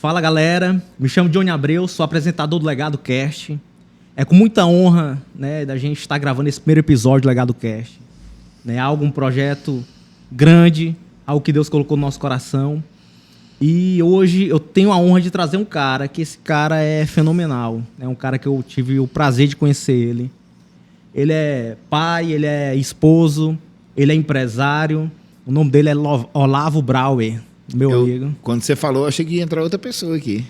Fala galera, me chamo Johnny Abreu, sou apresentador do Legado Cast. É com muita honra, né, da gente estar gravando esse primeiro episódio do Legado Cast. Né, um projeto grande, algo que Deus colocou no nosso coração. E hoje eu tenho a honra de trazer um cara, que esse cara é fenomenal. É um cara que eu tive o prazer de conhecer ele. Ele é pai, ele é esposo, ele é empresário. O nome dele é Olavo Brauer, meu amigo. Quando você falou, eu achei que ia entrar outra pessoa aqui.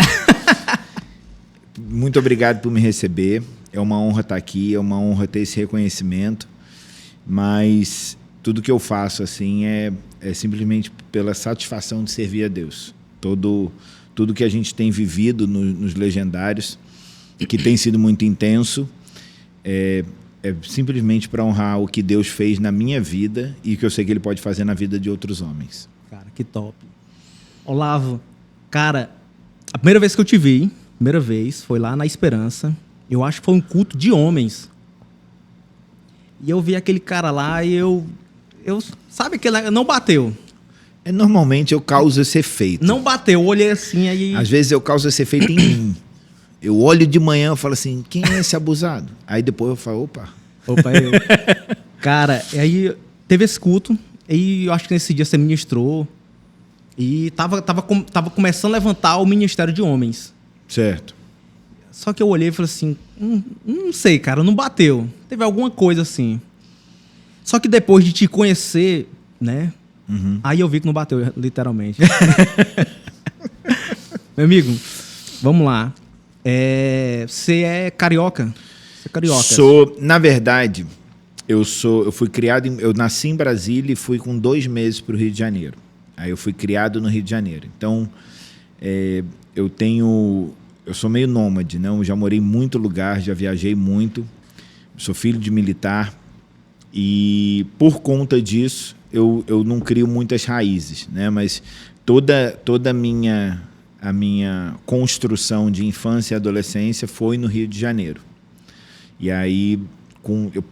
Muito obrigado por me receber. É uma honra estar aqui, é uma honra ter esse reconhecimento. Mas tudo que eu faço assim é simplesmente pela satisfação de servir a Deus. Tudo que a gente tem vivido nos Legendários, que tem sido muito intenso, é simplesmente para honrar o que Deus fez na minha vida e que eu sei que Ele pode fazer na vida de outros homens. Cara, que top. Olavo, cara, a primeira vez que eu te vi, foi lá na Esperança. Eu acho que foi um culto de homens. E eu vi aquele cara lá e eu sabe que não bateu. Normalmente eu causo esse efeito. Não bateu, eu olhei assim aí. Às vezes eu causo esse efeito em mim. Eu olho de manhã e falo assim, quem é esse abusado? Aí depois eu falo, opa, é eu. Cara, e aí teve esse culto, e eu acho que nesse dia você ministrou, e tava começando a levantar o ministério de homens. Certo. Só que eu olhei e falei assim, não sei, cara, não bateu. Teve alguma coisa assim. Só que depois de te conhecer, né, aí eu vi que não bateu, literalmente. Meu amigo, vamos lá. Você é carioca? Você é carioca? Sou, na verdade, eu fui criado, eu nasci em Brasília e fui com 2 meses para o Rio de Janeiro. Aí eu fui criado no Rio de Janeiro. Então, eu sou meio nômade, né? Eu já morei em muito lugar, já viajei muito. Sou filho de militar e por conta disso eu não crio muitas raízes, né? Mas toda a minha construção de infância e adolescência foi no Rio de Janeiro. E aí eu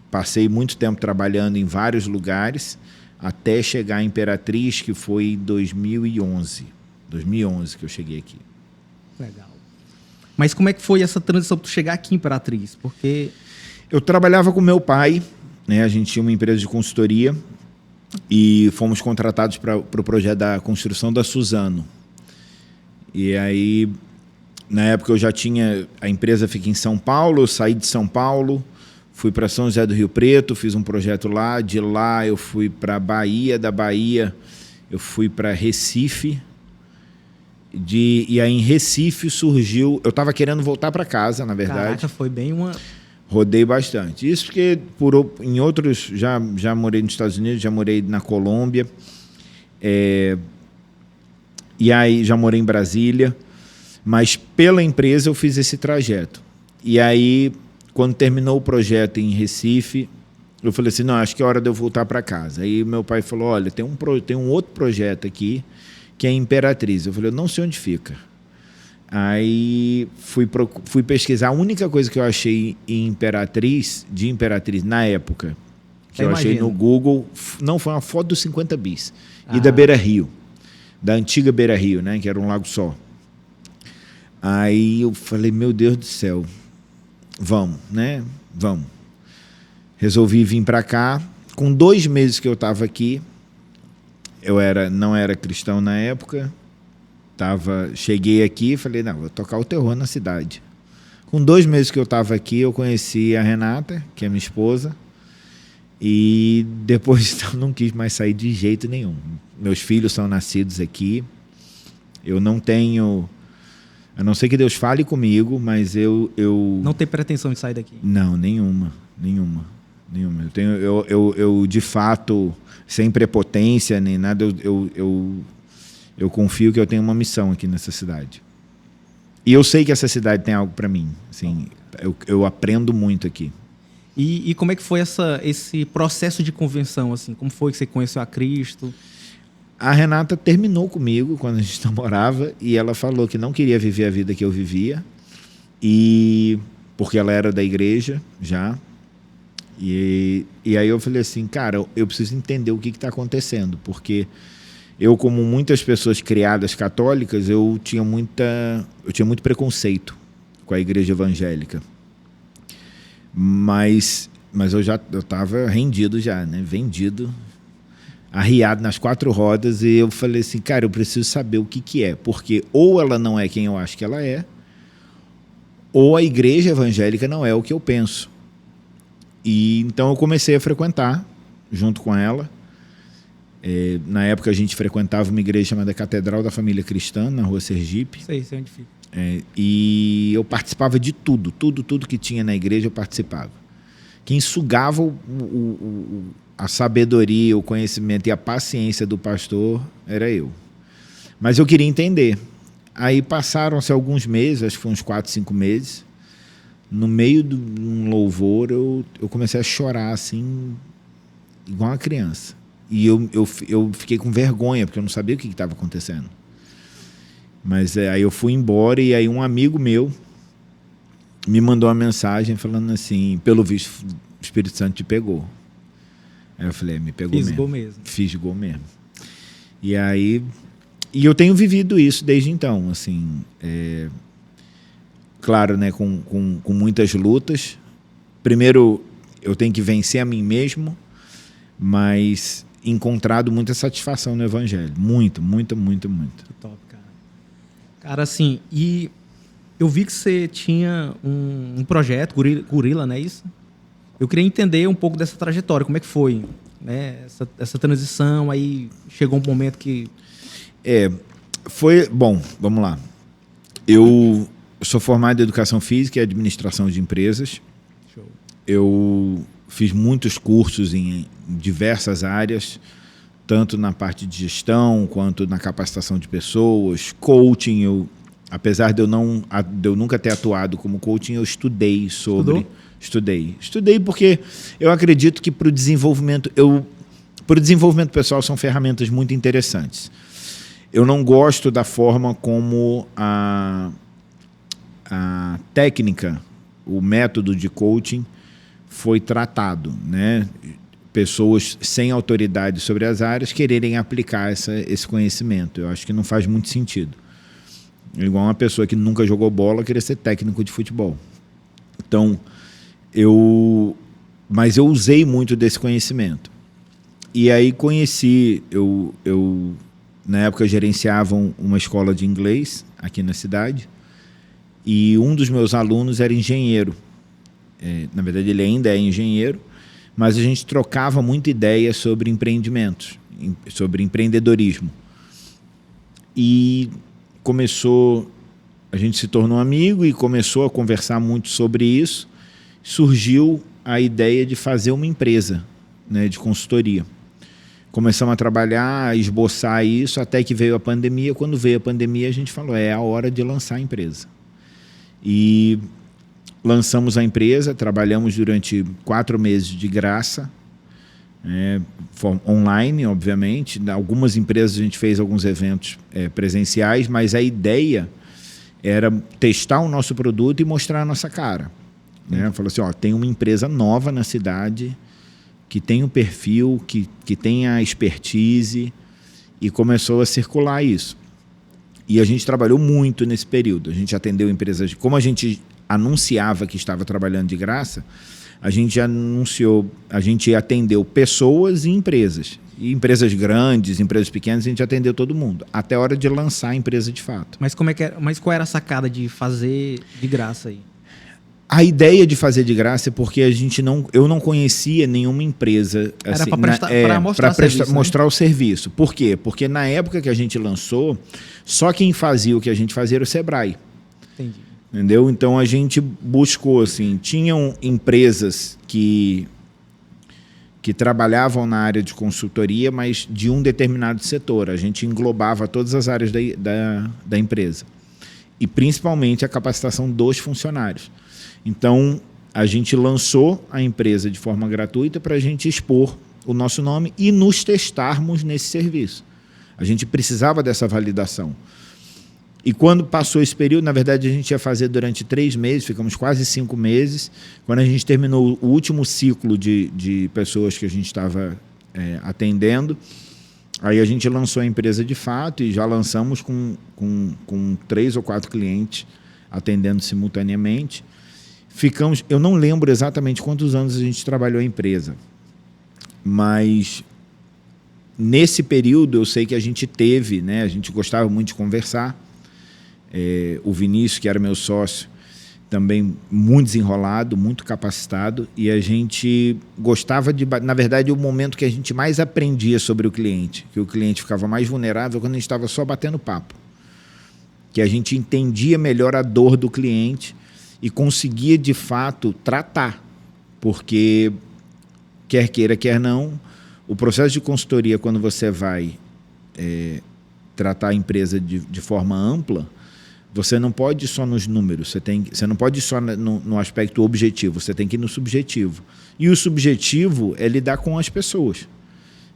passei muito tempo trabalhando em vários lugares até chegar em Imperatriz, que foi em 2011 que eu cheguei aqui. Legal. Mas como é que foi essa transição para tu chegar aqui em Imperatriz? Porque eu trabalhava com meu pai, né? A gente tinha uma empresa de consultoria e fomos contratados para o projeto da construção da Suzano. E aí, na época eu já tinha... A empresa fica em São Paulo, eu saí de São Paulo, fui para São José do Rio Preto, fiz um projeto lá. De lá eu fui para Bahia, da Bahia eu fui para Recife. E aí em Recife surgiu... Eu estava querendo voltar para casa, na verdade. Caraca, foi bem uma... Rodei bastante. Isso porque em outros... Já morei nos Estados Unidos, já morei na Colômbia. E aí já morei em Brasília. Mas pela empresa eu fiz esse trajeto. E aí, quando terminou o projeto em Recife, eu falei assim, não, acho que é hora de eu voltar para casa. Aí meu pai falou, olha, tem um outro projeto aqui, que é Imperatriz. Eu falei, eu não sei onde fica. Aí fui pesquisar. A única coisa que eu achei em Imperatriz na época, que eu achei no Google, não, foi uma foto dos 50 bis. E da Beira Rio, da antiga Beira Rio, né, que era um lago só. Aí eu falei, meu Deus do céu, vamos, né? Vamos. Resolvi vir para cá. Com 2 meses que eu estava aqui, não era cristão na época, cheguei aqui e falei, não, vou tocar o terror na cidade. Com 2 meses que eu estava aqui, eu conheci a Renata, que é minha esposa, e depois eu não quis mais sair de jeito nenhum. Meus filhos são nascidos aqui, eu não tenho... A não ser que Deus fale comigo, mas eu... Não tem pretensão de sair daqui? Não, nenhuma. Eu de fato, sem prepotência nem nada, eu confio que eu tenho uma missão aqui nessa cidade. E eu sei que essa cidade tem algo para mim. Assim, eu aprendo muito aqui. E como é que foi esse processo de conversão? Assim? Como foi que você conheceu a Cristo? A Renata terminou comigo quando a gente namorava e ela falou que não queria viver a vida que eu vivia, porque ela era da igreja já. E aí eu falei assim, cara, eu preciso entender o que está acontecendo, porque eu, como muitas pessoas criadas católicas, eu tinha muito preconceito com a igreja evangélica. Mas eu estava rendido já, né? Vendido, arriado nas 4 rodas, e eu falei assim, cara, eu preciso saber o que é, porque ou ela não é quem eu acho que ela é, ou a igreja evangélica não é o que eu penso. E então eu comecei a frequentar junto com ela. Na época a gente frequentava uma igreja chamada Catedral da Família Cristã, na Rua Sergipe. Sei onde fica. E eu participava de tudo que tinha na igreja eu participava. Quem sugava a sabedoria, o conhecimento e a paciência do pastor era eu. Mas eu queria entender. Aí passaram-se alguns meses, acho que foi uns 4, 5 meses. No meio de um louvor, eu comecei a chorar assim, igual uma criança. E eu fiquei com vergonha, porque eu não sabia o que estava acontecendo. Mas aí eu fui embora, e aí um amigo meu me mandou uma mensagem falando assim, pelo visto, o Espírito Santo te pegou. Aí eu falei, me pegou mesmo. Fisgou mesmo. E aí... E eu tenho vivido isso desde então, assim... Claro, né, com muitas lutas. Primeiro, eu tenho que vencer a mim mesmo, mas encontrado muita satisfação no Evangelho. Muita. Que top, cara. Cara, assim, e eu vi que você tinha um projeto, Gorila, não é isso? Eu queria entender um pouco dessa trajetória, como é que foi, né? Essa transição, aí chegou um momento que... Bom, vamos lá. Eu sou formado em Educação Física e Administração de Empresas. Show. Eu fiz muitos cursos em diversas áreas, tanto na parte de gestão, quanto na capacitação de pessoas, coaching. Apesar de eu nunca ter atuado como coaching, eu estudei sobre... Estudei porque eu acredito que para o desenvolvimento pessoal são ferramentas muito interessantes. Eu não gosto da forma como a técnica, o método de coaching foi tratado, né? Pessoas sem autoridade sobre as áreas quererem aplicar esse conhecimento. Eu acho que não faz muito sentido. Igual uma pessoa que nunca jogou bola querer ser técnico de futebol. Então, mas eu usei muito desse conhecimento. E aí eu na época gerenciava uma escola de inglês aqui na cidade, e um dos meus alunos era engenheiro. Na verdade, ele ainda é engenheiro, mas a gente trocava muita ideia sobre empreendimentos, sobre empreendedorismo. E a gente se tornou amigo e começou a conversar muito sobre isso. Surgiu a ideia de fazer uma empresa, né, de consultoria. Começamos a trabalhar, a esboçar isso, até que veio a pandemia. Quando veio a pandemia, a gente falou, é a hora de lançar a empresa. E lançamos a empresa, trabalhamos durante 4 meses de graça, online, obviamente. Algumas empresas a gente fez alguns eventos presenciais, mas a ideia era testar o nosso produto e mostrar a nossa cara. Né? Falou assim, tem uma empresa nova na cidade, que tem um perfil, que tem a expertise, e começou a circular isso. E a gente trabalhou muito nesse período. A gente atendeu empresas... Como a gente anunciava que estava trabalhando de graça, a gente atendeu pessoas e empresas. E empresas grandes, empresas pequenas, a gente atendeu todo mundo. Até a hora de lançar a empresa de fato. Mas qual era a sacada de fazer de graça aí? A ideia de fazer de graça é porque eu não conhecia nenhuma empresa assim, para mostrar o serviço. Por quê? Porque na época que a gente lançou, só quem fazia o que a gente fazia era o Sebrae. Entendi. Entendeu? Então a gente buscou, assim, tinham empresas que trabalhavam na área de consultoria, mas de um determinado setor. A gente englobava todas as áreas da empresa. E principalmente a capacitação dos funcionários. Então, a gente lançou a empresa de forma gratuita para a gente expor o nosso nome e nos testarmos nesse serviço. A gente precisava dessa validação. E quando passou esse período, na verdade, a gente ia fazer durante 3 meses, ficamos quase 5 meses. Quando a gente terminou o último ciclo de pessoas que a gente estava atendendo, Aí a gente lançou a empresa de fato e já lançamos com 3 ou 4 clientes atendendo simultaneamente. Eu não lembro exatamente quantos anos a gente trabalhou a empresa, mas nesse período eu sei que a gente teve, né, a gente gostava muito de conversar. O Vinícius, que era meu sócio, também muito desenrolado, muito capacitado, e a gente gostava de... Na verdade, o momento que a gente mais aprendia sobre o cliente, que o cliente ficava mais vulnerável quando a gente estava só batendo papo, que a gente entendia melhor a dor do cliente e conseguia, de fato, tratar, porque, quer queira, quer não, o processo de consultoria, quando você vai tratar a empresa de forma ampla, você não pode ir só nos números, você não pode ir só no aspecto objetivo, você tem que ir no subjetivo. E o subjetivo é lidar com as pessoas.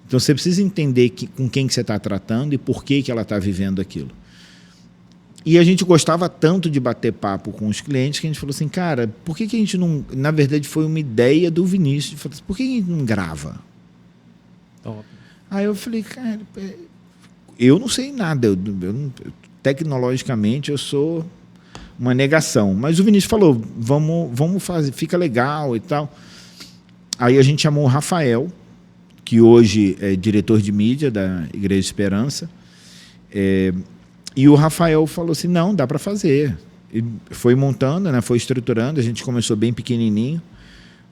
Então você precisa entender com quem que você está tratando e por que ela está vivendo aquilo. E a gente gostava tanto de bater papo com os clientes que a gente falou assim, cara, por que a gente não... Na verdade foi uma ideia do Vinícius, de falar assim, por que a gente não grava? Top. Aí eu falei, cara, eu não sei nada, tecnologicamente eu sou uma negação. Mas o Vinícius falou, vamos fazer, fica legal e tal. Aí a gente chamou o Rafael, que hoje é diretor de mídia da Igreja Esperança. E o Rafael falou assim, não, dá para fazer. E foi montando, né, foi estruturando, a gente começou bem pequenininho.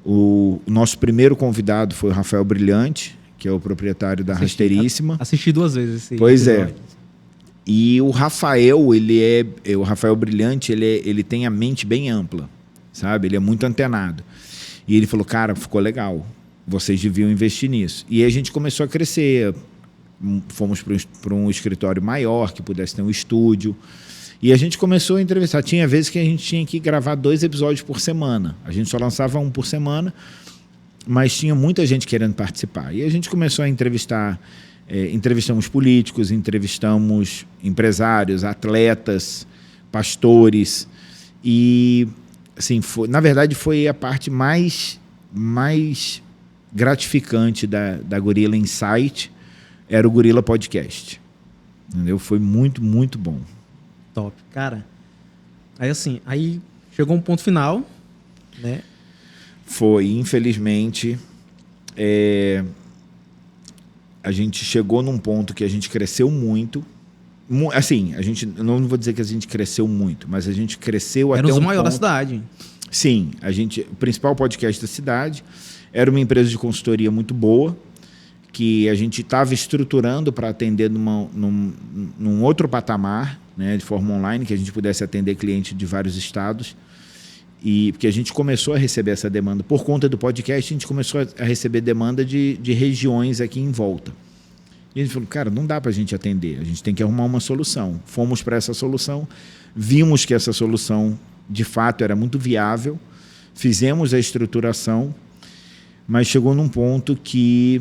O nosso primeiro convidado foi o Rafael Brilhante, que é o proprietário da Rasteiríssima. Assisti 2 vezes esse Pois episódio. E o Rafael, o Rafael Brilhante, ele tem a mente bem ampla, sabe? Ele é muito antenado. E ele falou, cara, ficou legal, vocês deviam investir nisso. E aí a gente começou a crescer, fomos para um escritório maior, que pudesse ter um estúdio. E a gente começou a entrevistar. Tinha vezes que a gente tinha que gravar 2 episódios por semana. A gente só lançava 1 por semana, mas tinha muita gente querendo participar. E a gente começou a entrevistar... entrevistamos políticos, entrevistamos empresários, atletas, pastores e, assim, na verdade foi a parte mais gratificante da Gorilla Insight, era o Gorilla Podcast, entendeu? Foi muito, muito bom. Top. Cara, aí chegou um ponto final, né? Foi, infelizmente, a gente chegou num ponto que a gente cresceu muito. Assim, eu não vou dizer que a gente cresceu muito, mas a gente cresceu até um ponto... Era o maior da cidade. Sim, o principal podcast da cidade. Era uma empresa de consultoria muito boa, que a gente estava estruturando para atender num outro patamar, né, de forma online, que a gente pudesse atender clientes de vários estados. Porque a gente começou a receber essa demanda. Por conta do podcast, a gente começou a receber demanda de regiões aqui em volta. E a gente falou, cara, não dá para a gente atender, a gente tem que arrumar uma solução. Fomos para essa solução, vimos que essa solução, de fato, era muito viável, fizemos a estruturação, mas chegou num ponto que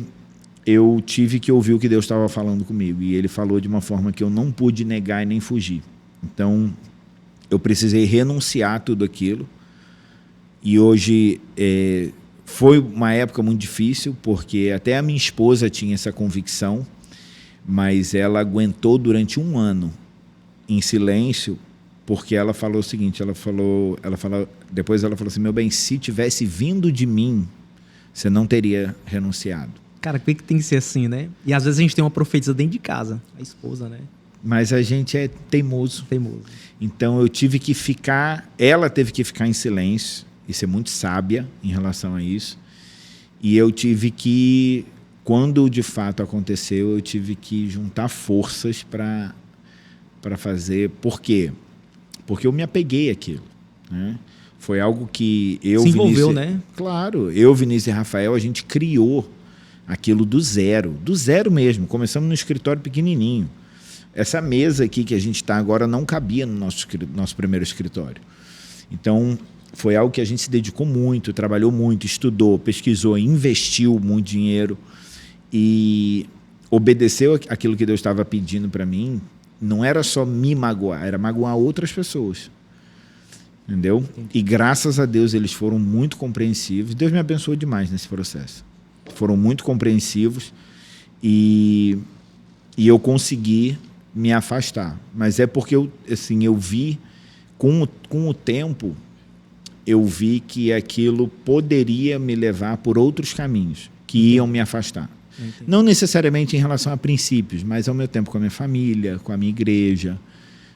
eu tive que ouvir o que Deus estava falando comigo. E ele falou de uma forma que eu não pude negar e nem fugir. Então, eu precisei renunciar a tudo aquilo. E hoje foi uma época muito difícil, porque até a minha esposa tinha essa convicção, mas ela aguentou durante 1 ano em silêncio, porque ela falou o seguinte, depois ela falou assim, meu bem, se tivesse vindo de mim, você não teria renunciado. Cara, por que tem que ser assim, né? E às vezes a gente tem uma profetisa dentro de casa, a esposa, né? Mas a gente é teimoso. Então eu tive que ela teve que ficar em silêncio, e ser muito sábia em relação a isso. E eu tive que, quando de fato aconteceu, eu tive que juntar forças para fazer. Por quê? Porque eu me apeguei àquilo, né? Foi algo que se envolveu, né? Claro, Vinícius e Rafael, a gente criou aquilo do zero mesmo. Começamos no escritório pequenininho. Essa mesa aqui que a gente está agora não cabia no nosso primeiro escritório. Então, foi algo que a gente se dedicou muito, trabalhou muito, estudou, pesquisou, investiu muito dinheiro e obedeceu aquilo que Deus estava pedindo para mim. Não era só me magoar, era magoar outras pessoas. Entendeu? Entendi. E graças a Deus eles foram muito compreensivos. Deus me abençoou demais nesse processo. Foram muito compreensivos e e eu consegui me afastar. Mas é porque eu vi, com o tempo, eu vi que aquilo poderia me levar por outros caminhos que iam me afastar. Entendi. Não necessariamente em relação a princípios, mas ao meu tempo com a minha família, com a minha igreja,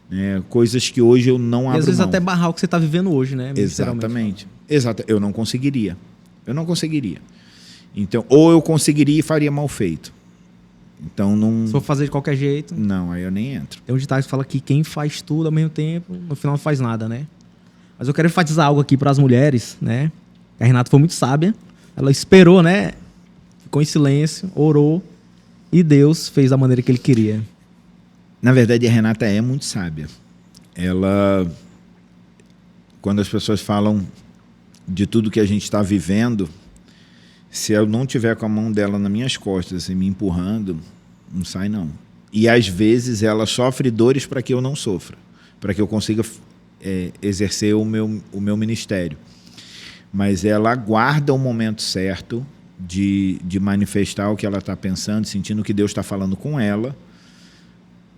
né? Coisas que hoje eu não abro mão. E às vezes até barrar o que você está vivendo hoje, né? Exatamente. Eu não conseguiria. Então, ou eu conseguiria e faria mal feito. Então, não... Se for fazer de qualquer jeito... Não, aí eu nem entro. Tem um ditado que fala que quem faz tudo ao mesmo tempo, no final não faz nada, né? Mas eu quero enfatizar algo aqui para as mulheres, né? A Renata foi muito sábia. Ela esperou, né? Ficou em silêncio, orou e Deus fez da maneira que ele queria. Na verdade, a Renata é muito sábia. Ela, quando as pessoas falam de tudo que a gente está vivendo, se eu não tiver com a mão dela nas minhas costas, assim, me empurrando, não sai não. E às vezes ela sofre dores para que eu não sofra, para que eu consiga exercer o meu ministério. Mas ela aguarda o momento certo de manifestar o que ela está pensando, sentindo que Deus está falando com ela,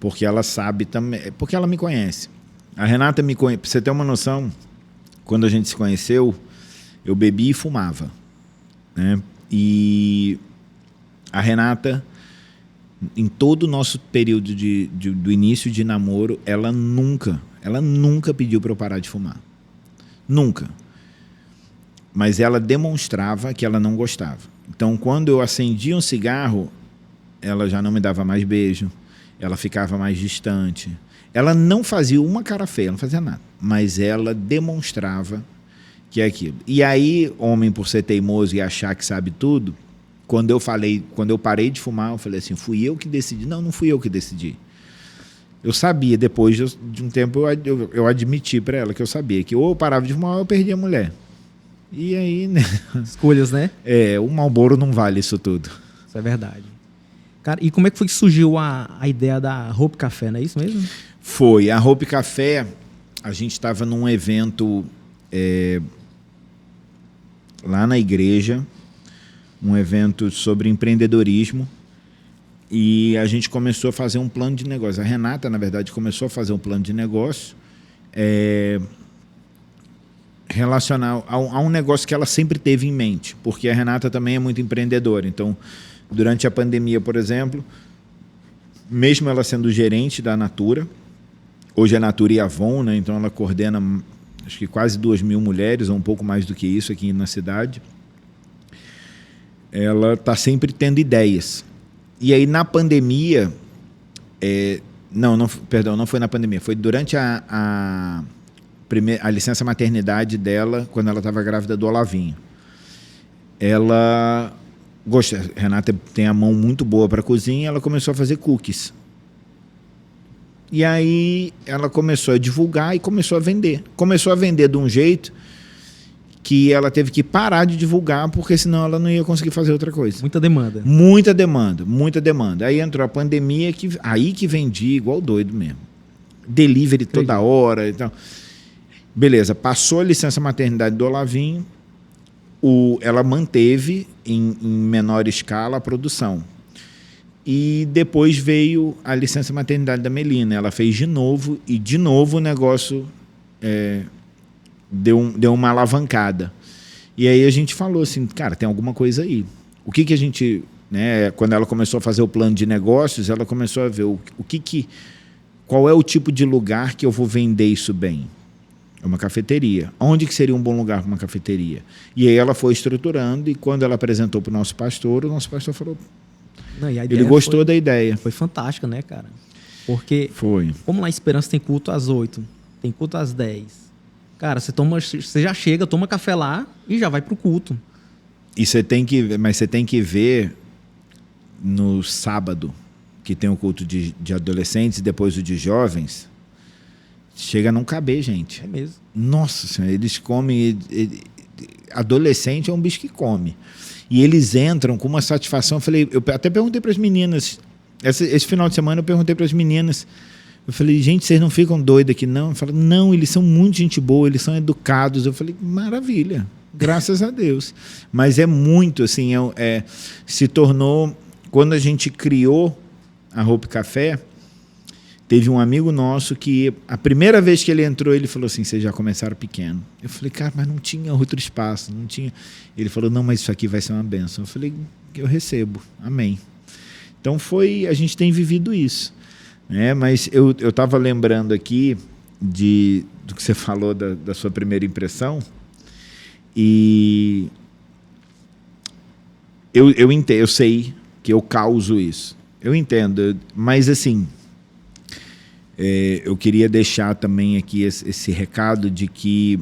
porque ela sabe também, porque ela me conhece. A Renata me conhece, para você ter uma noção, quando a gente se conheceu, eu bebia e fumava, né? E a Renata, em todo o nosso período do início de namoro, ela nunca pediu para eu parar de fumar. Nunca. Mas ela demonstrava que ela não gostava. Então, quando eu acendia um cigarro, ela já não me dava mais beijo, ela ficava mais distante. Ela não fazia uma cara feia, não fazia nada, mas ela demonstrava que é aquilo. E aí, homem, por ser teimoso e achar que sabe tudo, quando eu parei de fumar, eu falei assim, fui eu que decidi. Não fui eu que decidi. Eu sabia, depois de um tempo, eu admiti para ela que eu sabia que ou eu parava de fumar ou eu perdia a mulher. E aí, né? Escolhas, né? O Marlboro não vale isso tudo. Isso é verdade. Cara, e como é que foi que surgiu a ideia da Hope Café, não é isso mesmo? Foi. A Hope Café, a gente estava num evento lá na igreja, um evento sobre empreendedorismo, e a gente começou a fazer um plano de negócio. A Renata, na verdade, começou a fazer um plano de negócio relacionado a um negócio que ela sempre teve em mente, porque a Renata também é muito empreendedora. Então, durante a pandemia, por exemplo, mesmo ela sendo gerente da Natura, hoje a Natura e a Avon, né? Então ela coordena acho que quase 2.000 mulheres, ou um pouco mais do que isso aqui na cidade. Ela está sempre tendo ideias. E aí na pandemia, não foi na pandemia, foi durante a licença maternidade dela, quando ela estava grávida do Olavinho. Ela gosta, Renata tem a mão muito boa para cozinha, ela começou a fazer cookies. E aí ela começou a divulgar e começou a vender. Começou a vender de um jeito que ela teve que parar de divulgar, porque senão ela não ia conseguir fazer outra coisa. Muita demanda. Muita demanda. Aí entrou a pandemia, aí que vendia igual doido mesmo. Delivery toda hora e tal. Beleza, passou a licença maternidade do Olavinho, ela manteve em menor escala a produção. E depois veio a licença maternidade da Melina. Ela fez de novo, e de novo o negócio deu uma alavancada. E aí a gente falou assim, cara, tem alguma coisa aí. O que a gente... né, quando ela começou a fazer o plano de negócios, ela começou a ver qual é o tipo de lugar que eu vou vender isso bem. É uma cafeteria. Onde que seria um bom lugar para uma cafeteria? E aí ela foi estruturando, e quando ela apresentou para o nosso pastor falou... Não, e a ele gostou da ideia. Foi fantástica, né, cara? Porque, foi. Como lá em Esperança tem culto às 8, tem culto às 10. Cara, você já chega, toma café lá e já vai pro culto. Mas você tem que ver no sábado, que tem o culto de adolescentes e depois o de jovens, chega a não caber, gente. É mesmo. Nossa Senhora, eles comem... adolescente é um bicho que come. E eles entram com uma satisfação. Eu até perguntei para as meninas, esse final de semana eu perguntei para as meninas, eu falei, gente, vocês não ficam doidos aqui, não? Eu falei, não, eles são muito gente boa, eles são educados. Eu falei, maravilha, graças a Deus. Mas é muito, assim, se tornou, quando a gente criou a Hope Café, teve um amigo nosso que, a primeira vez que ele entrou, ele falou assim, vocês já começaram pequeno. Eu falei, cara, mas não tinha outro espaço, não tinha. Ele falou, não, mas isso aqui vai ser uma bênção. Eu falei, eu recebo, amém. Então a gente tem vivido isso. Né? Mas eu estava lembrando aqui do que você falou da sua primeira impressão, e eu entendo, eu sei que eu causo isso. Eu entendo, mas assim, eu queria deixar também aqui esse recado de que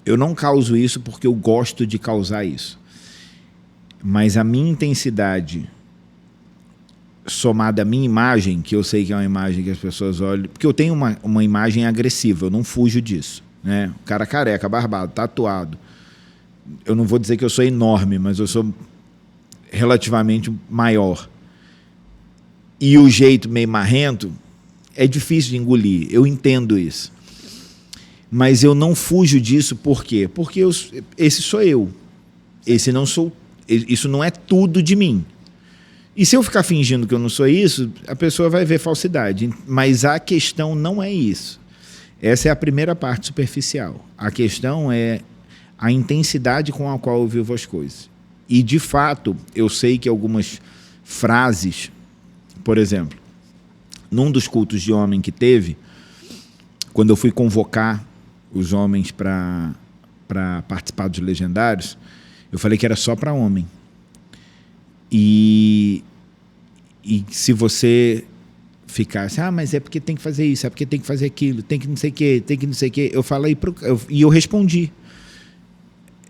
eu não causo isso porque eu gosto de causar isso. Mas a minha intensidade somada à minha imagem, que eu sei que é uma imagem que as pessoas olham, porque eu tenho uma imagem agressiva, eu não fujo disso. Né? O cara careca, barbado, tatuado. Eu não vou dizer que eu sou enorme, mas eu sou relativamente maior. E o jeito meio marrento é difícil de engolir, eu entendo isso. Mas eu não fujo disso, por quê? Porque esse sou eu. Isso não é tudo de mim. E se eu ficar fingindo que eu não sou isso, a pessoa vai ver falsidade. Mas a questão não é isso. Essa é a primeira parte superficial. A questão é a intensidade com a qual eu vivo as coisas. E, de fato, eu sei que algumas frases, por exemplo, num dos cultos de homem que teve, quando eu fui convocar os homens para participar dos legendários, eu falei que era só para homem. E se você ficasse, mas é porque tem que fazer isso, é porque tem que fazer aquilo, tem que não sei o quê, tem que não sei o quê, eu falei e eu respondi.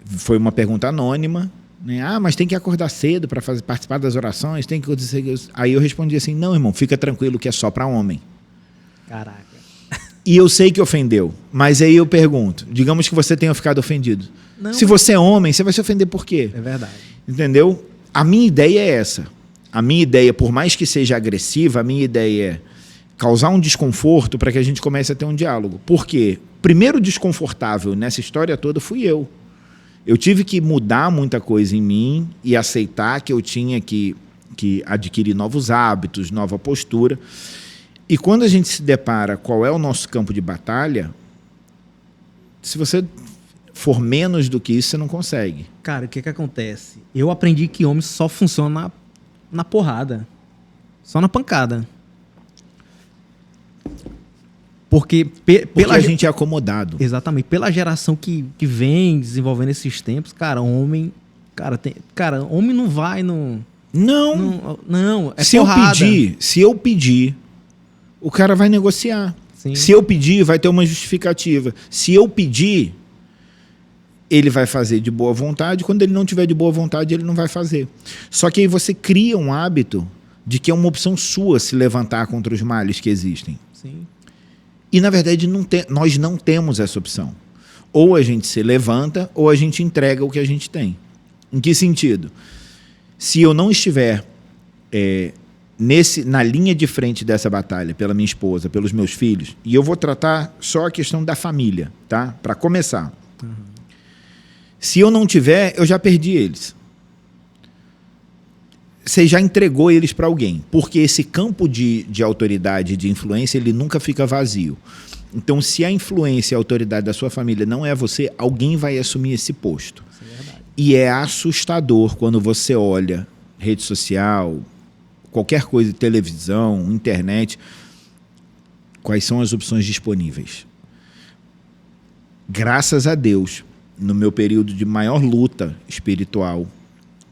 Foi uma pergunta anônima, né? Mas tem que acordar cedo para participar das orações, tem que acontecer. Aí eu respondi assim, não, irmão, fica tranquilo que é só para homem. Caraca. E eu sei que ofendeu, mas aí eu pergunto, digamos que você tenha ficado ofendido. Não, se você é homem, você vai se ofender por quê? É verdade. Entendeu? A minha ideia é essa. A minha ideia, por mais que seja agressiva, a minha ideia é causar um desconforto para que a gente comece a ter um diálogo. Por quê? Primeiro desconfortável nessa história toda fui eu. Eu tive que mudar muita coisa em mim e aceitar que eu tinha que adquirir novos hábitos, nova postura. E quando a gente se depara qual é o nosso campo de batalha, se você for menos do que isso, você não consegue. Cara, o que acontece? Eu aprendi que homem só funciona na porrada. Só na pancada. Porque a gente é acomodado. Exatamente. Pela geração que vem desenvolvendo esses tempos, cara, homem... Cara, homem não vai no... Não, é porrada. Se eu pedir, o cara vai negociar. Sim. Se eu pedir, vai ter uma justificativa. Se eu pedir, ele vai fazer de boa vontade. Quando ele não tiver de boa vontade, ele não vai fazer. Só que aí você cria um hábito de que é uma opção sua se levantar contra os males que existem. Sim. E, na verdade, nós não temos essa opção. Ou a gente se levanta, ou a gente entrega o que a gente tem. Em que sentido? Se eu não estiver na linha de frente dessa batalha, pela minha esposa, pelos meus filhos, e eu vou tratar só a questão da família, tá? Para começar. Uhum. Se eu não tiver, eu já perdi eles. Você já entregou eles para alguém, porque esse campo de autoridade, de influência, ele nunca fica vazio. Então, se a influência e a autoridade da sua família não é você, alguém vai assumir esse posto. Isso é verdade. E é assustador quando você olha rede social, qualquer coisa, televisão, internet, quais são as opções disponíveis. Graças a Deus, no meu período de maior luta espiritual,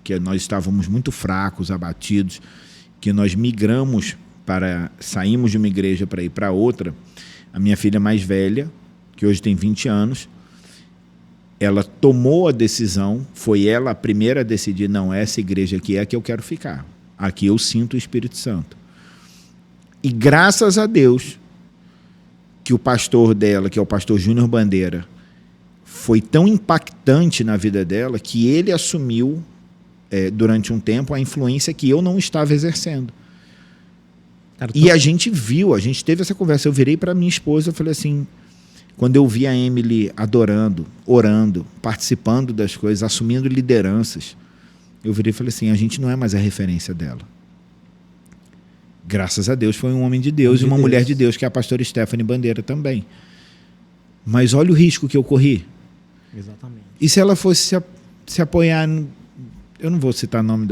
que nós estávamos muito fracos, abatidos, que nós saímos de uma igreja para ir para outra, a minha filha mais velha, que hoje tem 20 anos, ela tomou a decisão, foi ela a primeira a decidir, não, essa igreja aqui é a que eu quero ficar, aqui eu sinto o Espírito Santo. E graças a Deus que o pastor dela, que é o pastor Júnior Bandeira, foi tão impactante na vida dela que ele assumiu durante um tempo a influência que eu não estava exercendo. Cara, e a gente teve essa conversa, eu virei para minha esposa, eu falei assim, quando eu vi a Emily adorando, orando, participando das coisas, assumindo lideranças, eu virei e falei assim, a gente não é mais a referência dela. Graças a Deus foi um homem de Deus e uma mulher de Deus, que é a pastora Stephanie Bandeira também. Mas olha o risco que eu corri. Exatamente. E se ela fosse se apoiar... Eu não vou citar o nome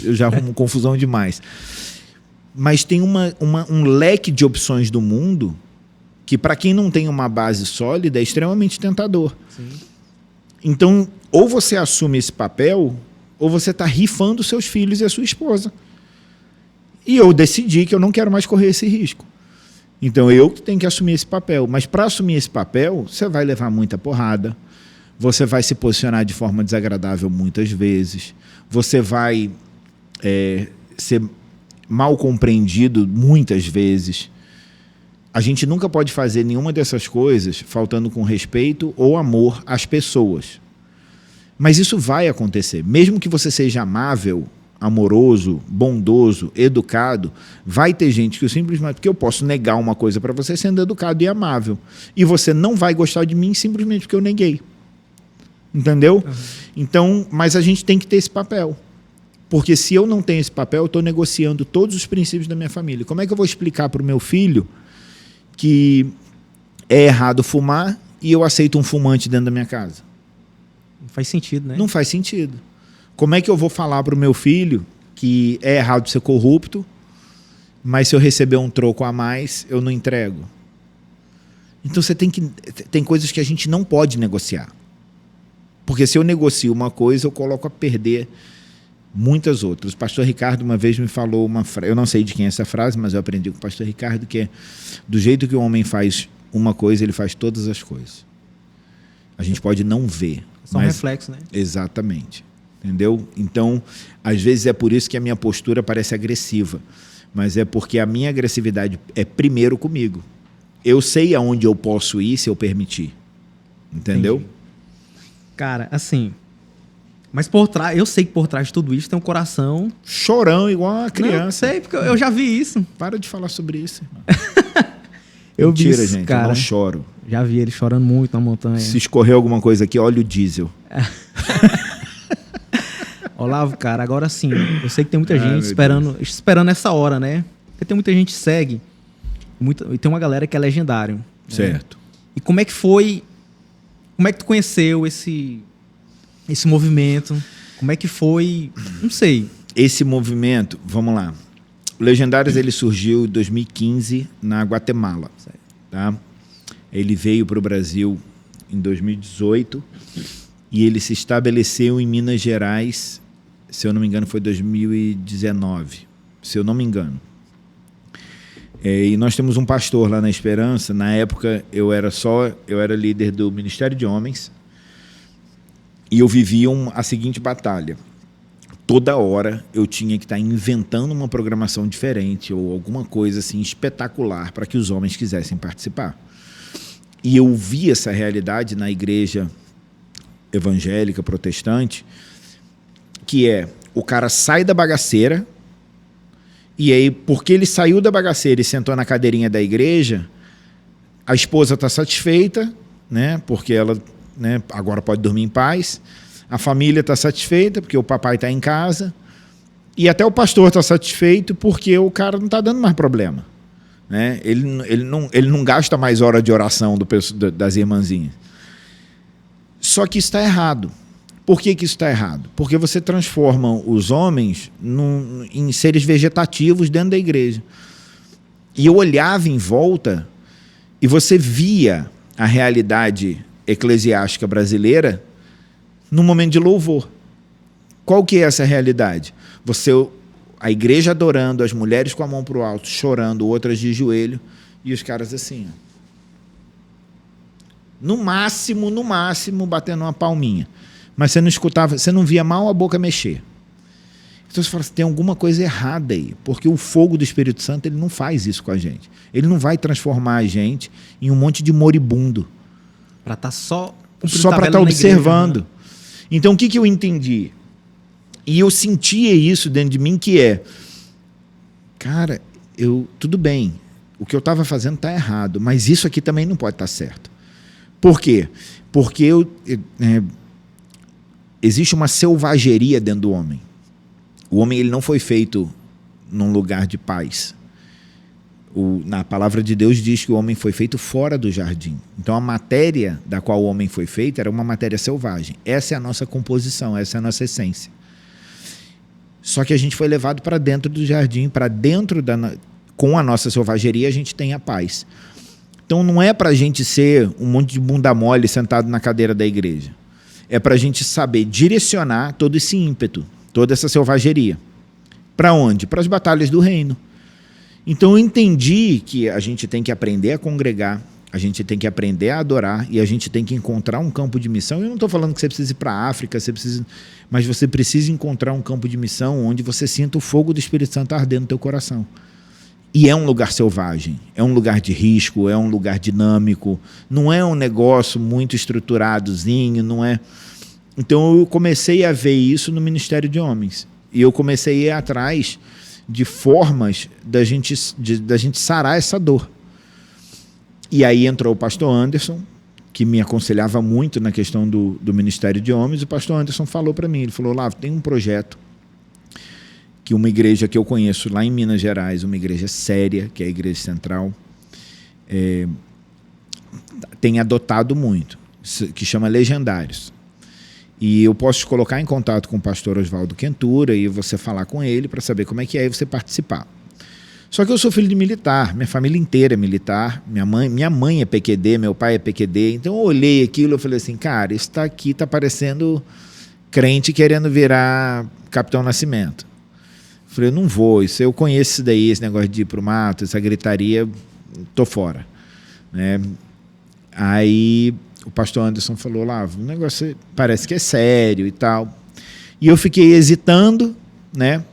eu já arrumo confusão demais. Mas tem um leque de opções do mundo que, para quem não tem uma base sólida, é extremamente tentador. Sim. Então, ou você assume esse papel, ou você está rifando seus filhos e a sua esposa. E eu decidi que eu não quero mais correr esse risco. Então, eu que tenho que assumir esse papel. Mas, para assumir esse papel, você vai levar muita porrada. Você vai se posicionar de forma desagradável muitas vezes. Você vai ser mal compreendido muitas vezes. A gente nunca pode fazer nenhuma dessas coisas faltando com respeito ou amor às pessoas. Mas isso vai acontecer. Mesmo que você seja amável, amoroso, bondoso, educado, vai ter gente que eu simplesmente... Porque eu posso negar uma coisa para você sendo educado e amável. E você não vai gostar de mim simplesmente porque eu neguei. Entendeu? Uhum. Então, mas a gente tem que ter esse papel. Porque se eu não tenho esse papel, eu estou negociando todos os princípios da minha família. Como é que eu vou explicar para o meu filho que é errado fumar e eu aceito um fumante dentro da minha casa? Não faz sentido, né? Não faz sentido. Como é que eu vou falar para o meu filho que é errado ser corrupto, mas se eu receber um troco a mais, eu não entrego? Então tem coisas que a gente não pode negociar. Porque se eu negocio uma coisa, eu coloco a perder muitas outras. O pastor Ricardo uma vez me falou uma frase, eu não sei de quem é essa frase, mas eu aprendi com o pastor Ricardo, que é: do jeito que o homem faz uma coisa, ele faz todas as coisas. A gente pode não ver. Só um reflexo, né? Exatamente. Entendeu? Então, às vezes é por isso que a minha postura parece agressiva. Mas é porque a minha agressividade é primeiro comigo. Eu sei aonde eu posso ir se eu permitir. Entendeu? Entendi. Cara, assim... Mas por trás, eu sei que por trás de tudo isso tem um coração... Chorão, igual uma criança. Não sei, porque eu já vi isso. Para de falar sobre isso, irmão. Mentira, vi isso, gente, cara. Eu não choro. Já vi ele chorando muito na montanha. Se escorrer alguma coisa aqui, olha o diesel. Olavo, cara, agora sim, eu sei que tem muita gente esperando essa hora, né? Porque tem muita gente que segue, e tem uma galera que é legendário. Certo. Né? E como é que foi... Como é que tu conheceu esse movimento? Como é que foi? Não sei. Esse movimento, vamos lá. O Legendários ele surgiu em 2015 na Guatemala. Tá? Ele veio para o Brasil em 2018 e ele se estabeleceu em Minas Gerais, se eu não me engano, foi 2019. Se eu não me engano. E nós temos um pastor lá na Esperança. Na época eu era líder do Ministério de Homens e eu vivia a seguinte batalha. Toda hora eu tinha que estar inventando uma programação diferente ou alguma coisa assim espetacular para que os homens quisessem participar. E eu vi essa realidade na igreja evangélica protestante, que é o cara sai da bagaceira. E aí, porque ele saiu da bagaceira e sentou na cadeirinha da igreja, a esposa está satisfeita, né? Porque ela, né, agora pode dormir em paz. A família está satisfeita, porque o papai está em casa. E até o pastor está satisfeito, porque o cara não está dando mais problema. Né? Ele não gasta mais hora de oração das irmãzinhas. Só que isso está errado. Por que isso está errado? Porque você transforma os homens em seres vegetativos dentro da igreja. E eu olhava em volta e você via a realidade eclesiástica brasileira num momento de louvor. Qual que é essa realidade? A igreja adorando, as mulheres com a mão para o alto, chorando, outras de joelho, e os caras assim, ó. No máximo, batendo uma palminha. Mas você não escutava, você não via mal a boca mexer. Então você fala assim, tem alguma coisa errada aí, porque o fogo do Espírito Santo ele não faz isso com a gente. Ele não vai transformar a gente em um monte de moribundo. Para estar só para estar observando. Igreja, né? Então o que eu entendi? E eu sentia isso dentro de mim, que é, cara, tudo bem, o que eu estava fazendo está errado, mas isso aqui também não pode estar certo. Por quê? Porque existe uma selvageria dentro do homem. O homem ele não foi feito num lugar de paz. Na palavra de Deus diz que o homem foi feito fora do jardim. Então a matéria da qual o homem foi feito era uma matéria selvagem. Essa é a nossa composição, essa é a nossa essência. Só que a gente foi levado para dentro do jardim, para dentro com a nossa selvageria a gente tem a paz. Então não é para a gente ser um monte de bunda mole sentado na cadeira da igreja. É para a gente saber direcionar todo esse ímpeto, toda essa selvageria. Para onde? Para as batalhas do reino. Então eu entendi que a gente tem que aprender a congregar, a gente tem que aprender a adorar e a gente tem que encontrar um campo de missão. Eu não estou falando que você precisa ir para a África, mas você precisa encontrar um campo de missão onde você sinta o fogo do Espírito Santo ardendo no teu coração. E é um lugar selvagem, é um lugar de risco, é um lugar dinâmico, não é um negócio muito estruturadozinho, não é... Então eu comecei a ver isso no Ministério de Homens. E eu comecei a ir atrás de formas da gente sarar essa dor. E aí entrou o pastor Anderson, que me aconselhava muito na questão do Ministério de Homens. O pastor Anderson falou para mim, ele falou, Lavo, tem um projeto que uma igreja que eu conheço lá em Minas Gerais, uma igreja séria, que é a Igreja Central, tem adotado muito, que chama Legendários. E eu posso te colocar em contato com o pastor Oswaldo Quentura e você falar com ele para saber como é que é e você participar. Só que eu sou filho de militar, minha família inteira é militar, minha mãe é PQD, meu pai é PQD, então eu olhei aquilo e falei assim, cara, isso aqui tá parecendo crente querendo virar Capitão Nascimento. Falei, eu não vou, isso eu conheço isso daí, esse negócio de ir pro mato, essa gritaria, tô fora. Né? Aí o pastor Anderson falou, lá, o negócio parece que é sério e tal. E eu fiquei hesitando, né?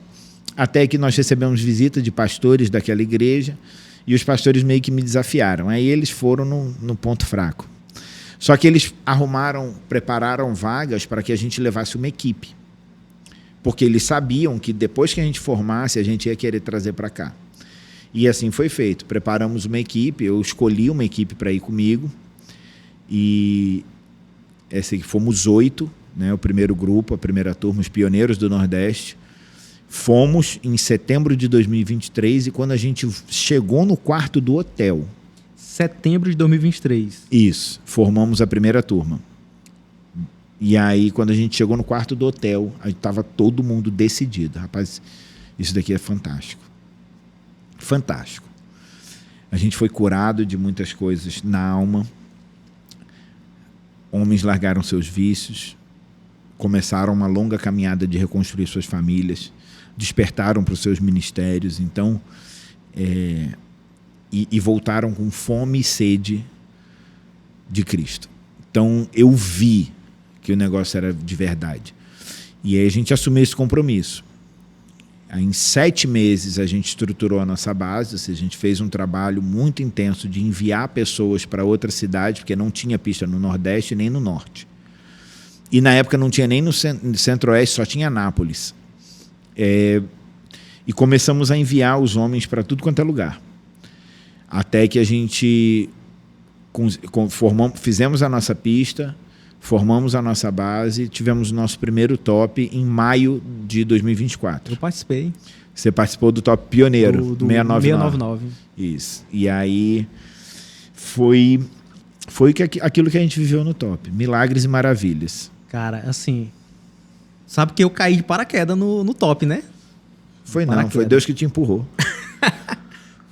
Até que nós recebemos visita de pastores daquela igreja e os pastores meio que me desafiaram. Aí eles foram no ponto fraco. Só que eles prepararam vagas para que a gente levasse uma equipe. Porque eles sabiam que depois que a gente formasse, a gente ia querer trazer para cá. E assim foi feito. Preparamos uma equipe, eu escolhi uma equipe para ir comigo. E fomos 8, né, o primeiro grupo, a primeira turma, os pioneiros do Nordeste. Fomos em setembro de 2023 e quando a gente chegou no quarto do hotel... Setembro de 2023. Isso, formamos a primeira turma. E aí, quando a gente chegou no quarto do hotel, estava todo mundo decidido. Rapaz, isso daqui é fantástico. Fantástico. A gente foi curado de muitas coisas na alma. Homens largaram seus vícios, começaram uma longa caminhada de reconstruir suas famílias, despertaram para os seus ministérios, então, e voltaram com fome e sede de Cristo. Então, eu vi que o negócio era de verdade. E aí a gente assumiu esse compromisso. Aí, em 7 meses, a gente estruturou a nossa base, ou seja, a gente fez um trabalho muito intenso de enviar pessoas para outra cidade, porque não tinha pista no Nordeste nem no Norte. E na época não tinha nem no Centro-Oeste, só tinha Anápolis. E começamos a enviar os homens para tudo quanto é lugar. Até que a gente fizemos a nossa pista, formamos a nossa base, tivemos o nosso primeiro top em maio de 2024. Eu participei. Você participou do top pioneiro, do 699. Isso. E aí foi aquilo que a gente viveu no top. Milagres e maravilhas. Cara, assim... Sabe que eu caí de paraquedas no top, né? Foi Deus que te empurrou.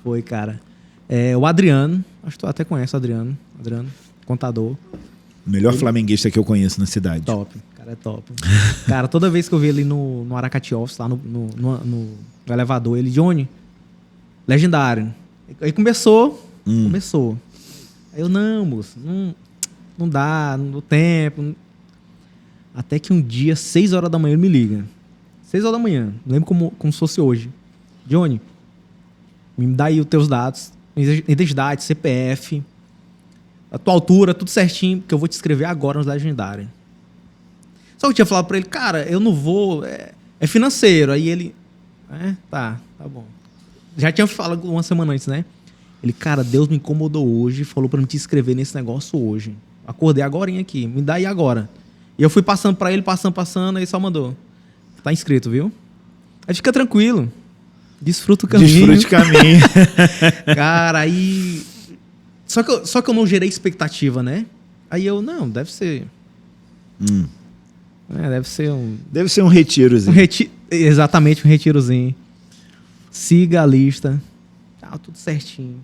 Foi, cara. O Adriano, acho que tu até conhece o Adriano, contador. O melhor flamenguista que eu conheço na cidade. Top, cara, é top. Cara, toda vez que eu vi ele no Aracati Office, lá no elevador, ele, Johnny, legendário. Aí começou. Aí eu, não, moço, não dá, não deu tempo. Até que um dia, 6 horas da manhã, ele me liga. 6 horas da manhã, não lembro como se fosse hoje. Johnny, me dá aí os teus dados, identidade, CPF, a tua altura, tudo certinho, que eu vou te escrever agora nos Legendários. Só que eu tinha falado pra ele, cara, eu não vou, é financeiro. Aí ele, tá bom. Já tinha falado uma semana antes, né? Ele, cara, Deus me incomodou hoje, falou pra me te inscrever nesse negócio hoje. Acordei agorinha aqui, me dá aí agora. E eu fui passando pra ele, passando, aí só mandou. Tá inscrito, viu? Aí fica tranquilo. Desfruta o caminho. Desfrute o caminho. Cara, aí... Só que eu não gerei expectativa, né? Aí eu, não, deve ser... deve ser um... Deve ser um retirozinho. Exatamente, um retirozinho. Siga a lista. Tá tudo certinho.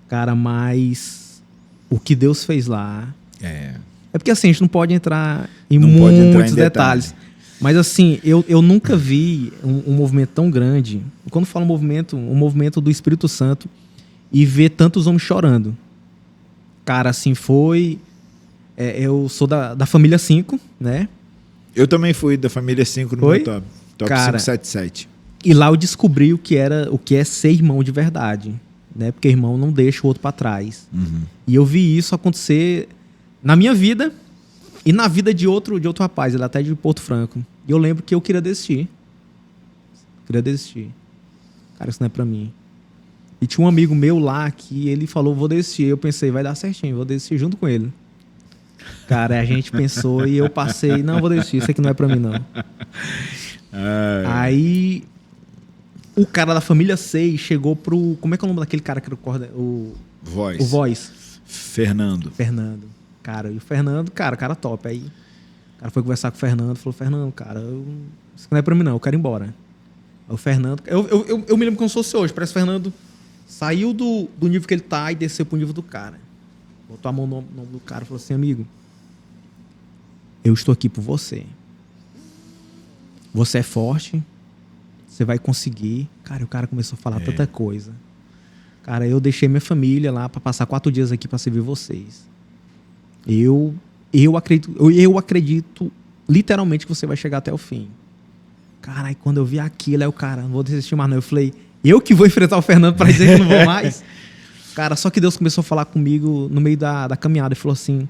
Cara, mas... O que Deus fez lá... É porque assim, a gente não pode entrar em muitos detalhes. Mas assim, eu nunca vi um movimento tão grande. Quando falo movimento, um movimento do Espírito Santo e ver tantos homens chorando. Cara, assim, foi... eu sou da família 5, né? Eu também fui da família 5 no meu top. Top cara, 577. E lá eu descobri o que é ser irmão de verdade. Né? Porque irmão não deixa o outro para trás. E eu vi isso acontecer na minha vida e na vida de outro rapaz, ele até de Porto Franco. E eu lembro que eu queria desistir. Cara, isso não é pra mim. E tinha um amigo meu lá que ele falou, vou desistir. Eu pensei, vai dar certinho, vou desistir junto com ele. Cara, a gente pensou e eu passei, não, vou desistir, isso aqui não é pra mim, não. Aí, o cara da família 6 chegou pro... Como é que é o nome daquele cara que recorda? O Voz. Fernando. Cara, e o Fernando, cara top. Aí o cara foi conversar com o Fernando, falou, Fernando, cara, isso não é pra mim não, eu quero ir embora. Aí o Fernando... Eu me lembro como se fosse hoje, parece que o Fernando saiu do nível que ele tá e desceu pro nível do cara. Botou a mão no nome do cara e falou assim, amigo, eu estou aqui por você. Você é forte, você vai conseguir. Cara, o cara começou a falar tanta coisa. Cara, eu deixei minha família lá pra passar 4 dias aqui pra servir vocês. Eu acredito literalmente que você vai chegar até o fim. Cara, aí quando eu vi aquilo, aí o cara, não vou desistir mais não. Eu falei, eu que vou enfrentar o Fernando pra dizer que não vou mais? Cara, só que Deus começou a falar comigo no meio da caminhada e falou assim,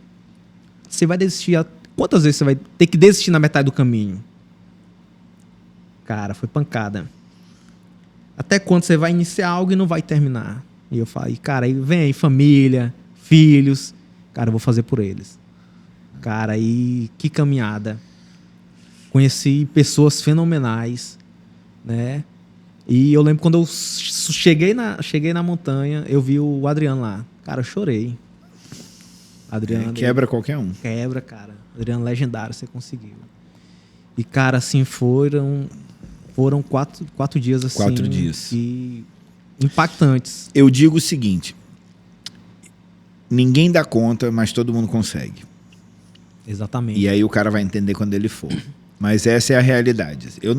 você vai desistir, quantas vezes você vai ter que desistir na metade do caminho? Cara, foi pancada. Até quando você vai iniciar algo e não vai terminar? E eu falei, cara, aí vem aí família, filhos, cara, eu vou fazer por eles. Cara, aí que caminhada. Conheci pessoas fenomenais, né? E eu lembro quando eu cheguei na montanha, eu vi o Adriano lá. Cara, eu chorei. Adriano... quebra qualquer um. Quebra, cara. Adriano, legendário, você conseguiu. E, cara, assim, foram 4 dias, assim... 4 dias. E impactantes. Eu digo o seguinte, ninguém dá conta, mas todo mundo consegue. Exatamente. E aí o cara vai entender quando ele for. Mas essa é a realidade. Eu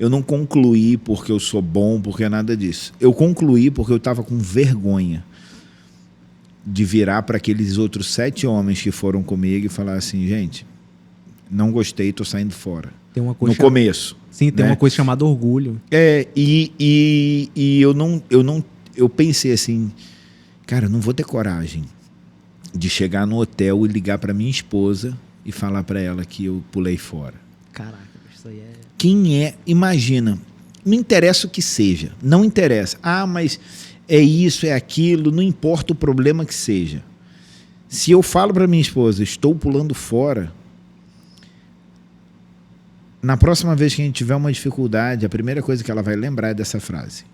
não concluí porque eu sou bom, porque é nada disso. Eu concluí porque eu estava com vergonha de virar para aqueles outros 7 homens que foram comigo e falar assim, gente, não gostei, tô saindo fora. Tem uma coisa começo. Sim, tem uma coisa chamada orgulho. E eu pensei assim, cara, eu não vou ter coragem de chegar no hotel e ligar para minha esposa e falar para ela que eu pulei fora. Caraca, isso aí é... Quem é? Imagina, não interessa o que seja, não interessa. Ah, mas é isso, é aquilo, não importa o problema que seja. Se eu falo para minha esposa, estou pulando fora, na próxima vez que a gente tiver uma dificuldade, a primeira coisa que ela vai lembrar é dessa frase.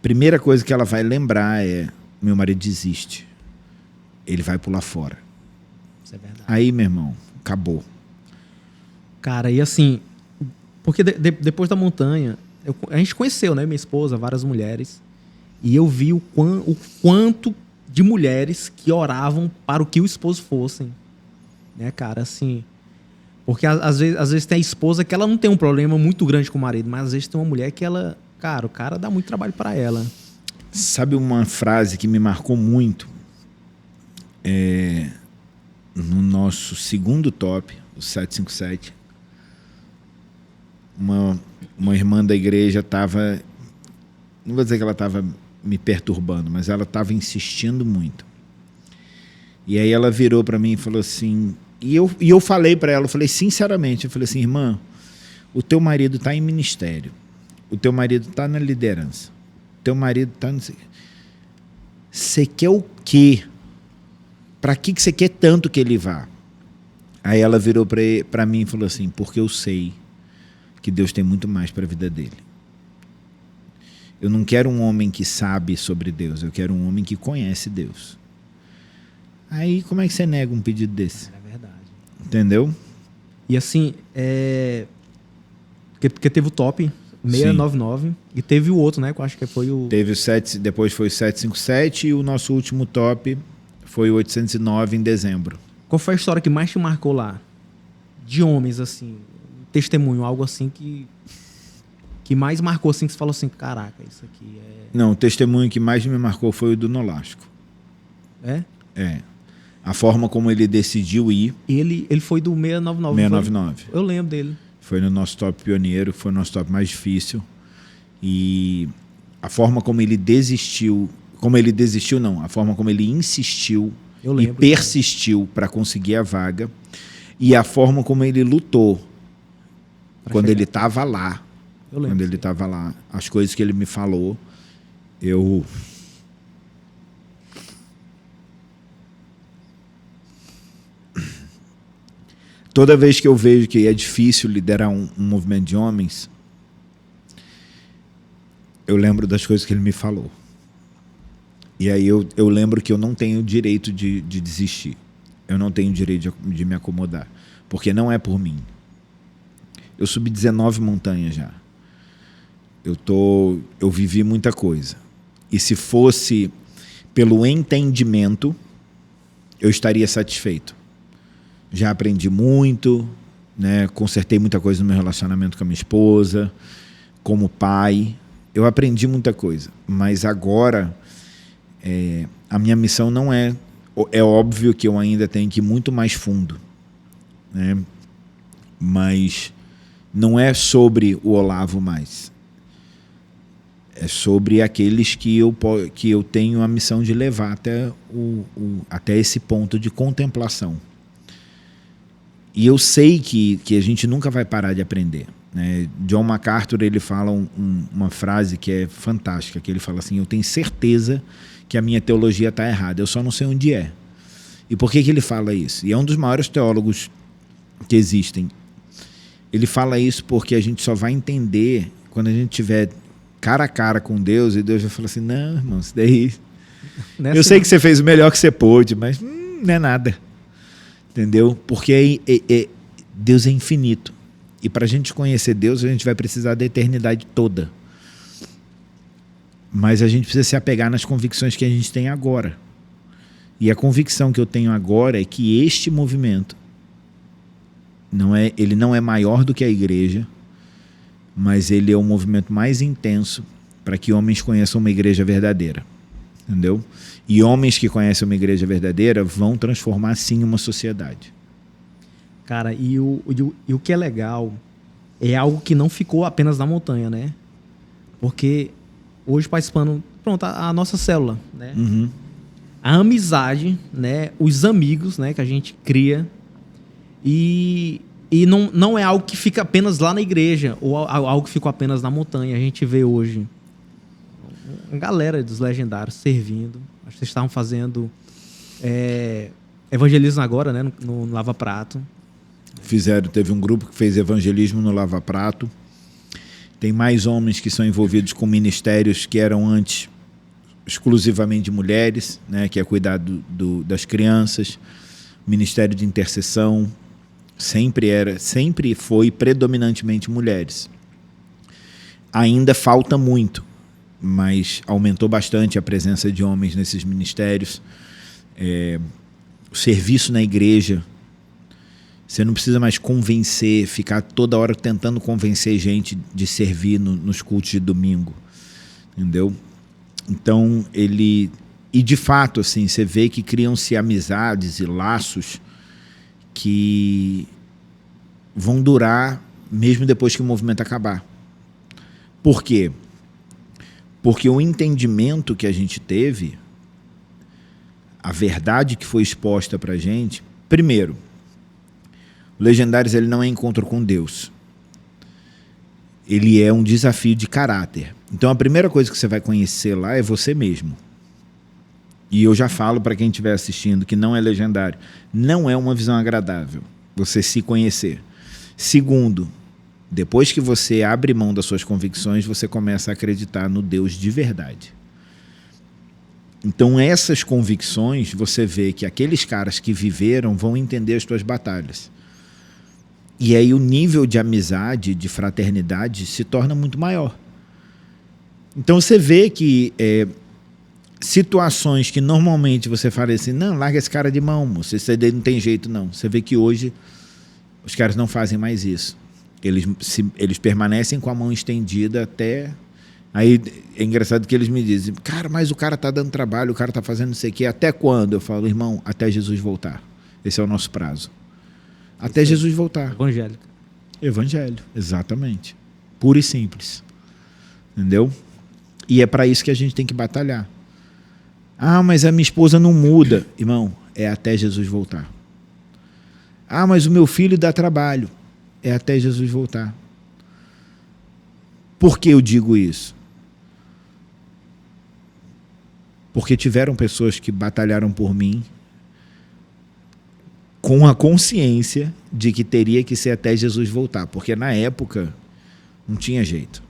Primeira coisa que ela vai lembrar é, meu marido desiste, ele vai pular fora. Isso é verdade. Aí, meu irmão, acabou. Cara, e assim, porque depois da montanha, a gente conheceu, né, minha esposa, várias mulheres, e eu vi o quanto de mulheres que oravam para o que o esposo fossem, né, cara, assim, porque às vezes tem a esposa que ela não tem um problema muito grande com o marido, mas às vezes tem uma mulher que ela, cara, o cara dá muito trabalho para ela. Sabe uma frase que me marcou muito? No nosso segundo top, o 757, uma irmã da igreja estava, não vou dizer que ela estava me perturbando, mas ela estava insistindo muito. E aí ela virou para mim e falou assim, e eu falei para ela, eu falei sinceramente, eu falei assim, irmã, o teu marido está em ministério, o teu marido está na liderança, o teu marido está... Você quer o quê? Para que você quer tanto que ele vá? Aí ela virou para mim e falou assim, porque eu sei que Deus tem muito mais para a vida dele. Eu não quero um homem que sabe sobre Deus, eu quero um homem que conhece Deus. Aí como é que você nega um pedido desse? É verdade. Entendeu? E assim, porque teve o top 699 e teve o outro, né? Que eu acho que foi o... Teve o 7, depois foi o 757 e o nosso último top foi o 809 em dezembro. Qual foi a história que mais te marcou lá? De homens, assim, testemunho, algo assim que mais marcou, assim, que você falou assim, caraca, isso aqui é... Não, o testemunho que mais me marcou foi o do Nolasco. É? É. A forma como ele decidiu ir. Ele foi do 699. 699. Eu lembro dele. Foi no nosso top pioneiro, foi o nosso top mais difícil. E a forma como ele desistiu, a forma como ele insistiu e persistiu para conseguir a vaga, e a forma como ele lutou quando ele estava lá. Eu lembro. Quando ele estava lá, as coisas que ele me falou, toda vez que eu vejo que é difícil liderar um movimento de homens, eu lembro das coisas que ele me falou. E aí eu lembro que eu não tenho direito de desistir. Eu não tenho direito de me acomodar. Porque não é por mim. Eu subi 19 montanhas já. Eu vivi muita coisa. E se fosse pelo entendimento, eu estaria satisfeito. Já aprendi muito, né? Consertei muita coisa no meu relacionamento com a minha esposa, como pai. Eu aprendi muita coisa. Mas agora, a minha missão não é... É óbvio que eu ainda tenho que ir muito mais fundo, né? Mas não é sobre o Olavo mais. É sobre aqueles que eu tenho a missão de levar até esse ponto de contemplação. E eu sei que a gente nunca vai parar de aprender, né? John MacArthur, ele fala uma frase que é fantástica, que ele fala assim: eu tenho certeza que a minha teologia está errada, eu só não sei onde é. E por que ele fala isso? E é um dos maiores teólogos que existem. Ele fala isso porque a gente só vai entender quando a gente tiver cara a cara com Deus, e Deus vai falar assim: não, irmão, isso daí... Eu sei que você fez o melhor que você pôde, mas não é nada. Entendeu? Porque Deus é infinito. E para a gente conhecer Deus, a gente vai precisar da eternidade toda. Mas a gente precisa se apegar nas convicções que a gente tem agora. E a convicção que eu tenho agora é que este movimento, ele não é maior do que a igreja, mas ele é o movimento mais intenso para que homens conheçam uma igreja verdadeira. Entendeu? E homens que conhecem uma igreja verdadeira vão transformar, sim, uma sociedade. Cara, e o que é legal é algo que não ficou apenas na montanha, né? Porque hoje participando, pronto, a nossa célula, né? Uhum. A amizade, né? Os amigos, né? Que a gente cria. E não é algo que fica apenas lá na igreja ou algo que ficou apenas na montanha. A gente vê hoje uma galera dos legendários servindo. Acho que vocês estavam fazendo evangelismo agora, né? No Lava Prato. Teve um grupo que fez evangelismo no Lava Prato. Tem mais homens que são envolvidos com ministérios que eram antes exclusivamente de mulheres, né? Que é cuidar das crianças. Ministério de intercessão sempre foi predominantemente mulheres. Ainda falta muito, mas aumentou bastante a presença de homens nesses ministérios. O serviço na igreja, você não precisa mais convencer, ficar toda hora tentando convencer gente de servir nos cultos de domingo, entendeu? Então, e de fato, assim, você vê que criam-se amizades e laços que vão durar mesmo depois que o movimento acabar. Por quê? Porque o entendimento que a gente teve, a verdade que foi exposta para a gente, primeiro, o Legendários ele não é encontro com Deus. Ele é um desafio de caráter. Então a primeira coisa que você vai conhecer lá é você mesmo. E eu já falo para quem estiver assistindo que não é legendário, não é uma visão agradável você se conhecer. Segundo, Depois que você abre mão das suas convicções, você começa a acreditar no Deus de verdade. Então, essas convicções, você vê que aqueles caras que viveram vão entender as tuas batalhas. E aí o nível de amizade, de fraternidade, se torna muito maior. Então, você vê que situações que normalmente você fala assim, não, larga esse cara de mão, moço, esse daí não tem jeito, não. Você vê que hoje os caras não fazem mais isso. Eles permanecem com a mão estendida até... Aí é engraçado que eles me dizem, cara, mas o cara tá dando trabalho, o cara tá fazendo não sei o quê, até quando? Eu falo, irmão, até Jesus voltar. Esse é o nosso prazo. Até Jesus voltar. Evangélico. Evangelho, exatamente. Puro e simples. Entendeu? E é para isso que a gente tem que batalhar. Ah, mas a minha esposa não muda. Irmão, é até Jesus voltar. Ah, mas o meu filho dá trabalho. É até Jesus voltar. Por que eu digo isso? Porque tiveram pessoas que batalharam por mim com a consciência de que teria que ser até Jesus voltar. Porque na época não tinha jeito.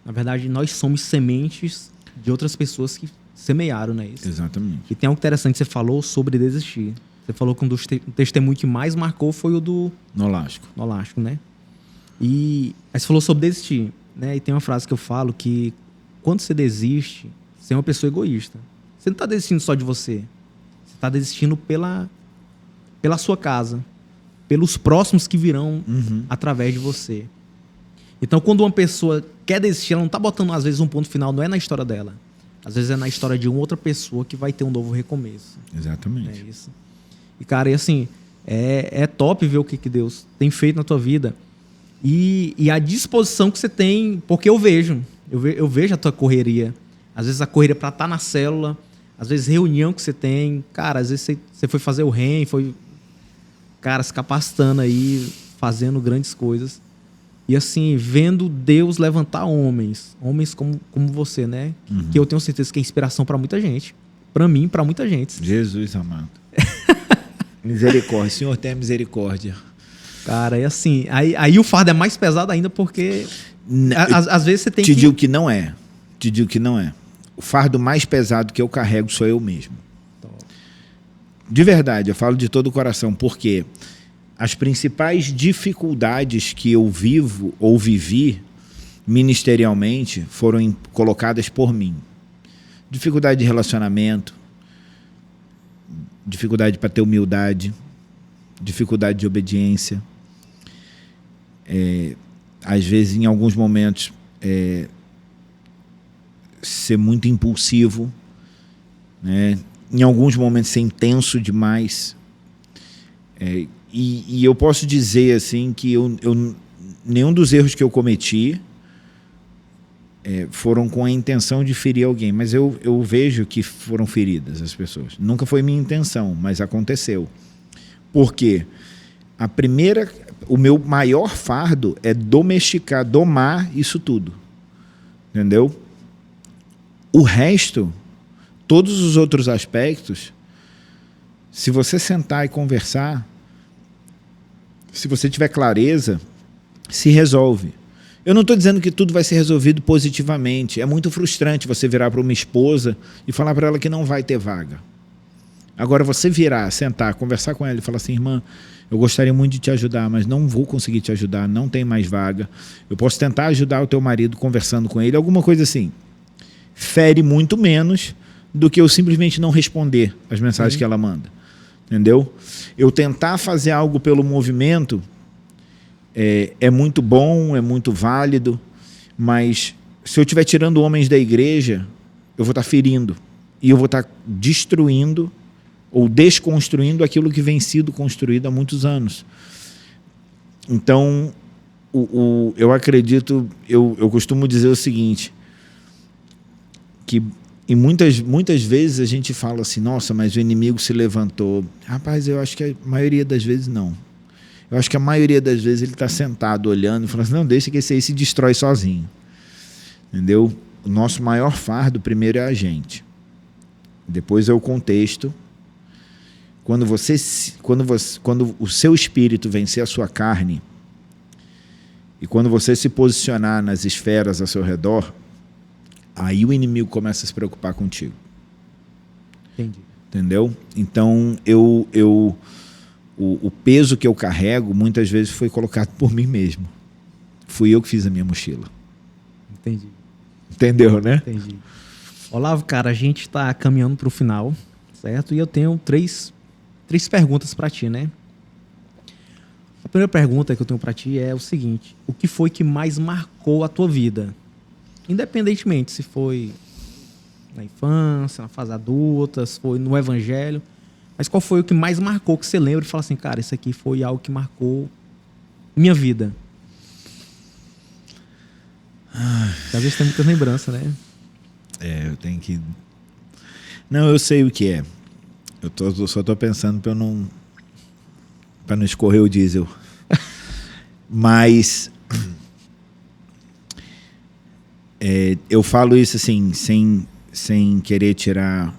Na verdade, nós somos sementes de outras pessoas que semearam, né? Isso. Exatamente. E tem algo interessante que você falou sobre desistir. Você falou que um dos testemunho que mais marcou foi o do Nolasco, né? E aí você falou sobre desistir, né? E tem uma frase que eu falo que quando você desiste, você é uma pessoa egoísta. Você não está desistindo só de você. Você está desistindo pela sua casa, pelos próximos que virão através de você. Então, quando uma pessoa quer desistir, ela não está botando, às vezes, um ponto final, não é na história dela. Às vezes é na história de uma outra pessoa que vai ter um novo recomeço. Exatamente. É isso. E, cara, e assim, é top ver o que Deus tem feito na tua vida e a disposição que você tem, porque eu vejo a tua correria. Às vezes a correria para estar na célula, às vezes reunião que você tem. Cara, às vezes você foi fazer o REM, foi, cara, se capacitando aí, fazendo grandes coisas. E assim, vendo Deus levantar homens como você, né? Que eu tenho certeza que é inspiração para muita gente. Para mim, para muita gente. Jesus amado. Misericórdia. Senhor, tenha misericórdia. Cara, é assim. Aí o fardo é mais pesado ainda porque às vezes você tem Te digo que não é. Te digo que não é. O fardo mais pesado que eu carrego sou eu mesmo. De verdade, eu falo de todo o coração, porque as principais dificuldades que eu vivo ou vivi ministerialmente foram colocadas por mim. Dificuldade de relacionamento, dificuldade para ter humildade, dificuldade de obediência. Às vezes, em alguns momentos, ser muito impulsivo, né? Em alguns momentos ser intenso demais. E eu posso dizer assim que nenhum dos erros que eu cometi foram com a intenção de ferir alguém, mas eu vejo que foram feridas as pessoas. Nunca foi minha intenção, mas aconteceu. Por quê? O meu maior fardo é domar isso tudo. Entendeu? O resto, todos os outros aspectos, se você sentar e conversar, se você tiver clareza, se resolve. Eu não estou dizendo que tudo vai ser resolvido positivamente. É muito frustrante você virar para uma esposa e falar para ela que não vai ter vaga. Agora, você virar, sentar, conversar com ela e falar assim, irmã, eu gostaria muito de te ajudar, mas não vou conseguir te ajudar, não tem mais vaga. Eu posso tentar ajudar o teu marido conversando com ele, alguma coisa assim. Fere muito menos do que eu simplesmente não responder as mensagens que ela manda. Entendeu? Eu tentar fazer algo pelo movimento é muito bom, é muito válido, mas se eu estiver tirando homens da igreja, eu vou estar ferindo. E eu vou estar destruindo ou desconstruindo aquilo que vem sido construído há muitos anos. Então, eu acredito, eu costumo dizer o seguinte, que e muitas vezes a gente fala assim, nossa, mas o inimigo se levantou. Rapaz, eu acho que a maioria das vezes não. Eu acho que a maioria das vezes ele está sentado olhando e falando assim, não, deixa que esse aí se destrói sozinho. Entendeu? O nosso maior fardo primeiro é a gente. Depois é o contexto. Quando o seu espírito vencer a sua carne, E quando você se posicionar nas esferas ao seu redor, aí o inimigo começa a se preocupar contigo. Entendi. Entendeu? Então, o peso que eu carrego, muitas vezes, foi colocado por mim mesmo. Fui eu que fiz a minha mochila. Entendi. Entendeu, né? Entendi. Olavo, cara, a gente está caminhando para o final, certo? E eu tenho três perguntas para ti, né? A primeira pergunta que eu tenho para ti é o seguinte: o que foi que mais marcou a tua vida? Independentemente se foi na infância, na fase adulta, se foi no evangelho, mas qual foi o que mais marcou, que você lembra e fala assim, cara, isso aqui foi algo que marcou minha vida? Às vezes tem muita lembrança, né? Eu tenho que... Não, eu sei o que é. Eu só tô pensando para não escorrer o diesel. Mas eu falo isso assim, sem querer tirar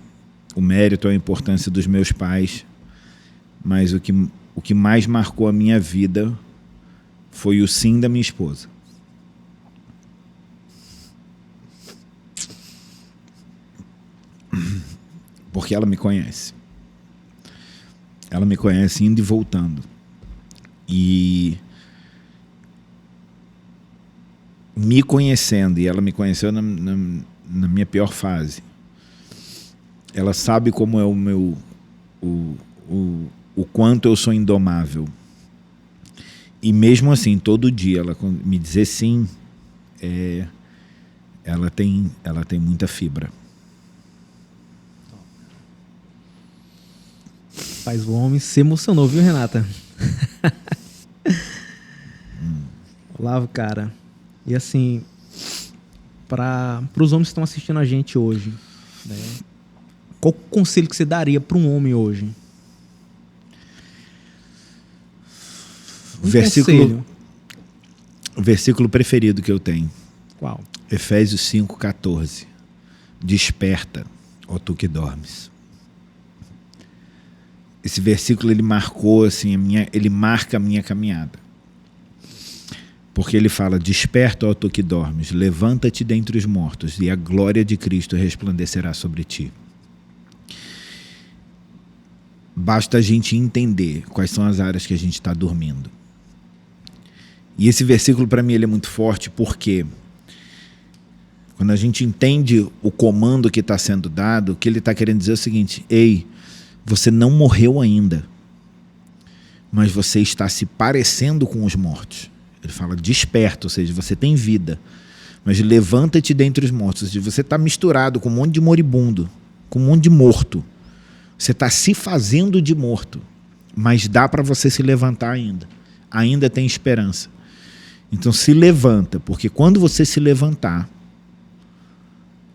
o mérito ou a importância dos meus pais, mas o que mais marcou a minha vida foi o sim da minha esposa. Porque ela me conhece. Ela me conhece indo e voltando. E me conhecendo, e ela me conheceu na minha pior fase. Ela sabe como é o quanto eu sou indomável. E mesmo assim, todo dia, ela me dizer sim, ela tem muita fibra. Faz o homem se emocionou, viu, Renata? Olavo, cara. E assim, para os homens que estão assistindo a gente hoje, né? Qual o conselho que você daria para um homem hoje? O versículo preferido que eu tenho. Qual? Efésios 5,14. Desperta, ó tu que dormes. Esse versículo ele marcou assim, ele marca a minha caminhada. Porque ele fala: desperta, ó tu que dormes, levanta-te dentre os mortos e a glória de Cristo resplandecerá sobre ti. Basta a gente entender quais são as áreas que a gente está dormindo. E esse versículo para mim ele é muito forte porque quando a gente entende o comando que está sendo dado, o que ele está querendo dizer é o seguinte: ei, você não morreu ainda, mas você está se parecendo com os mortos. Ele fala desperta, ou seja, você tem vida, mas levanta-te dentre os mortos. Ou seja, você está misturado com um monte de moribundo, com um monte de morto. Você está se fazendo de morto, mas dá para você se levantar ainda. Ainda tem esperança. Então se levanta, porque quando você se levantar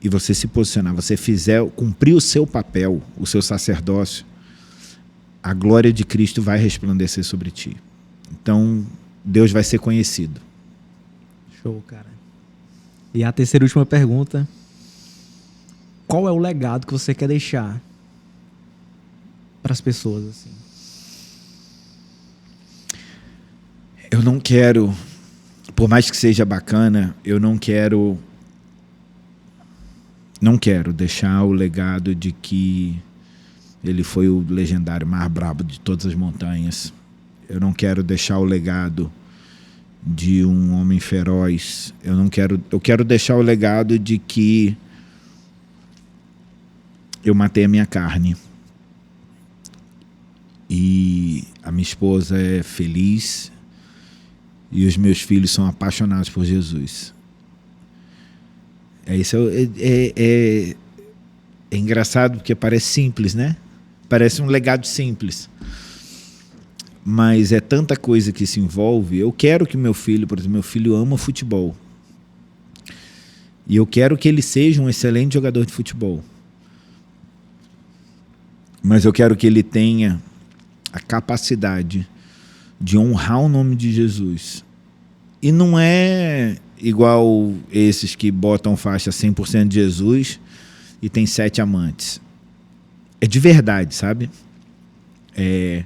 e você se posicionar, você cumprir o seu papel, o seu sacerdócio, a glória de Cristo vai resplandecer sobre ti. Então Deus vai ser conhecido. Show, cara. E a terceira e última pergunta: qual é o legado que você quer deixar para as pessoas assim? Eu não quero, por mais que seja bacana, eu não quero deixar o legado de que ele foi o legendário mais brabo de todas as montanhas. Eu não quero deixar o legado de um homem feroz. Eu quero deixar o legado de que eu matei a minha carne. E a minha esposa é feliz e os meus filhos são apaixonados por Jesus. É engraçado porque parece simples, né? Parece um legado simples. Mas é tanta coisa que se envolve. Eu quero que meu filho, por exemplo, meu filho ama futebol. E eu quero que ele seja um excelente jogador de futebol. Mas eu quero que ele tenha a capacidade de honrar o nome de Jesus. E não é igual esses que botam faixa 100% de Jesus e tem 7 amantes. É de verdade, sabe? É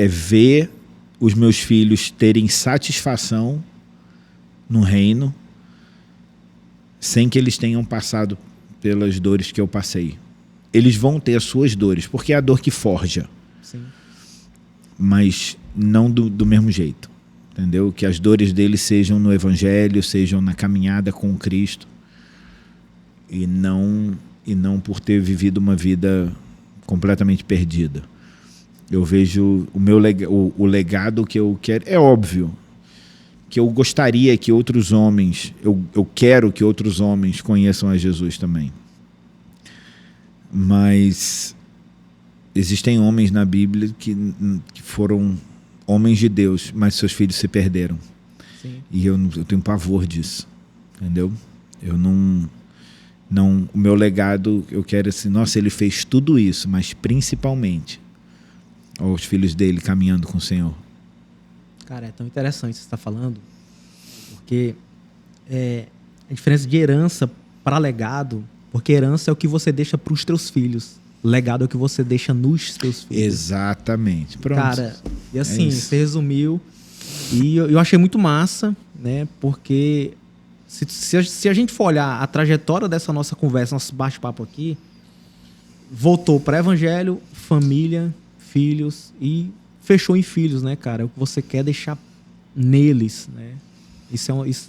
ver os meus filhos terem satisfação no reino sem que eles tenham passado pelas dores que eu passei. Eles vão ter as suas dores, porque é a dor que forja. Sim. Mas não do mesmo jeito. Entendeu? Que as dores deles sejam no evangelho, sejam na caminhada com Cristo. E não por ter vivido uma vida completamente perdida. Eu vejo o legado que eu quero. É óbvio que eu gostaria que outros homens, eu quero que outros homens conheçam a Jesus também. Mas existem homens na Bíblia que foram homens de Deus, mas seus filhos se perderam. Sim. E eu tenho pavor disso. Entendeu? Eu não, o meu legado, eu quero assim, nossa, ele fez tudo isso, mas principalmente os filhos dele caminhando com o Senhor. Cara, é tão interessante o que você está falando, porque a diferença de herança para legado, porque herança é o que você deixa para os teus filhos, legado é o que você deixa nos teus filhos. Exatamente. Pronto. Cara, e assim, você resumiu, e eu achei muito massa, né, porque se a gente for olhar a trajetória dessa nossa conversa, nosso bate-papo aqui, voltou para evangelho, família, filhos e fechou em filhos, né, cara? É o que você quer deixar neles, né?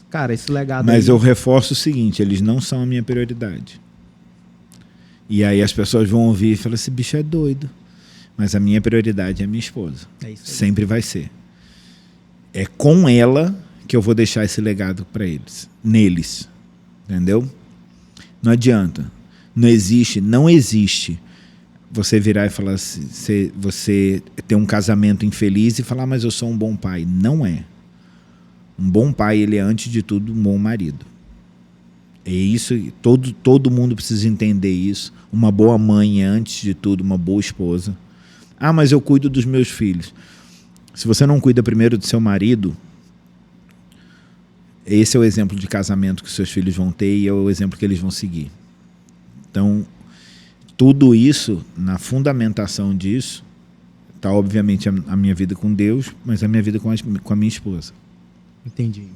Cara, esse legado. Mas aí... eu reforço o seguinte: eles não são a minha prioridade. E aí as pessoas vão ouvir e falar: esse bicho é doido. Mas a minha prioridade é a minha esposa. É isso aí. Sempre vai ser. É com ela que eu vou deixar esse legado para eles, neles. Entendeu? Não adianta. Não existe você virar e falar assim, você ter um casamento infeliz e falar, mas eu sou um bom pai. Não é. Um bom pai, ele é antes de tudo um bom marido. É isso, todo mundo precisa entender isso. Uma boa mãe é antes de tudo uma boa esposa. Ah, mas eu cuido dos meus filhos. Se você não cuida primeiro do seu marido, esse é o exemplo de casamento que os seus filhos vão ter e é o exemplo que eles vão seguir. Então, tudo isso, na fundamentação disso, está obviamente a minha vida com Deus, mas a minha vida com a minha esposa. Entendi.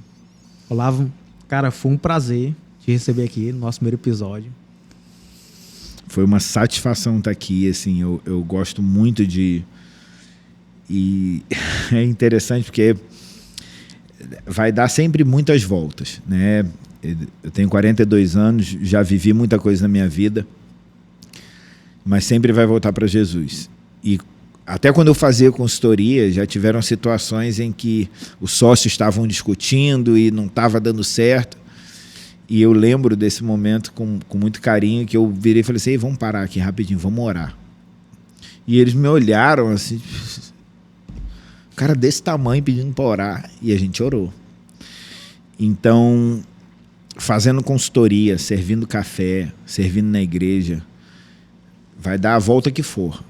Olavo, cara, foi um prazer te receber aqui no nosso primeiro episódio. Foi uma satisfação estar aqui, assim, eu gosto muito de... E é interessante porque vai dar sempre muitas voltas, né? Eu tenho 42 anos, já vivi muita coisa na minha vida, mas sempre vai voltar para Jesus. E até quando eu fazia consultoria, já tiveram situações em que os sócios estavam discutindo e não estava dando certo. E eu lembro desse momento com muito carinho, que eu virei e falei assim, vamos parar aqui rapidinho, vamos orar. E eles me olharam assim, cara desse tamanho pedindo para orar, e a gente orou. Então, fazendo consultoria, servindo café, servindo na igreja, vai dar a volta que for.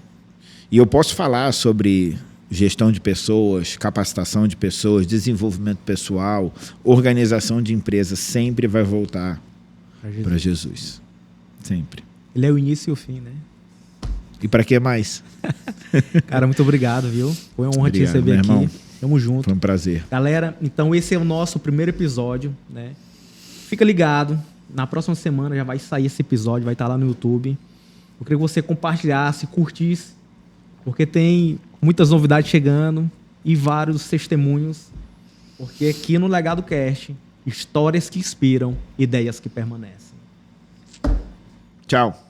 E eu posso falar sobre gestão de pessoas, capacitação de pessoas, desenvolvimento pessoal, organização de empresas, sempre vai voltar para Jesus. Sempre. Ele é o início e o fim, né? E para que mais? Cara, muito obrigado, viu? Foi uma honra te receber aqui. Irmão. Tamo junto. Foi um prazer. Galera, então esse é o nosso primeiro episódio, né? Fica ligado. Na próxima semana já vai sair esse episódio, vai estar lá no YouTube. Eu queria que você compartilhasse, curtisse, porque tem muitas novidades chegando e vários testemunhos. Porque aqui no Legado Cast, histórias que inspiram, ideias que permanecem. Tchau.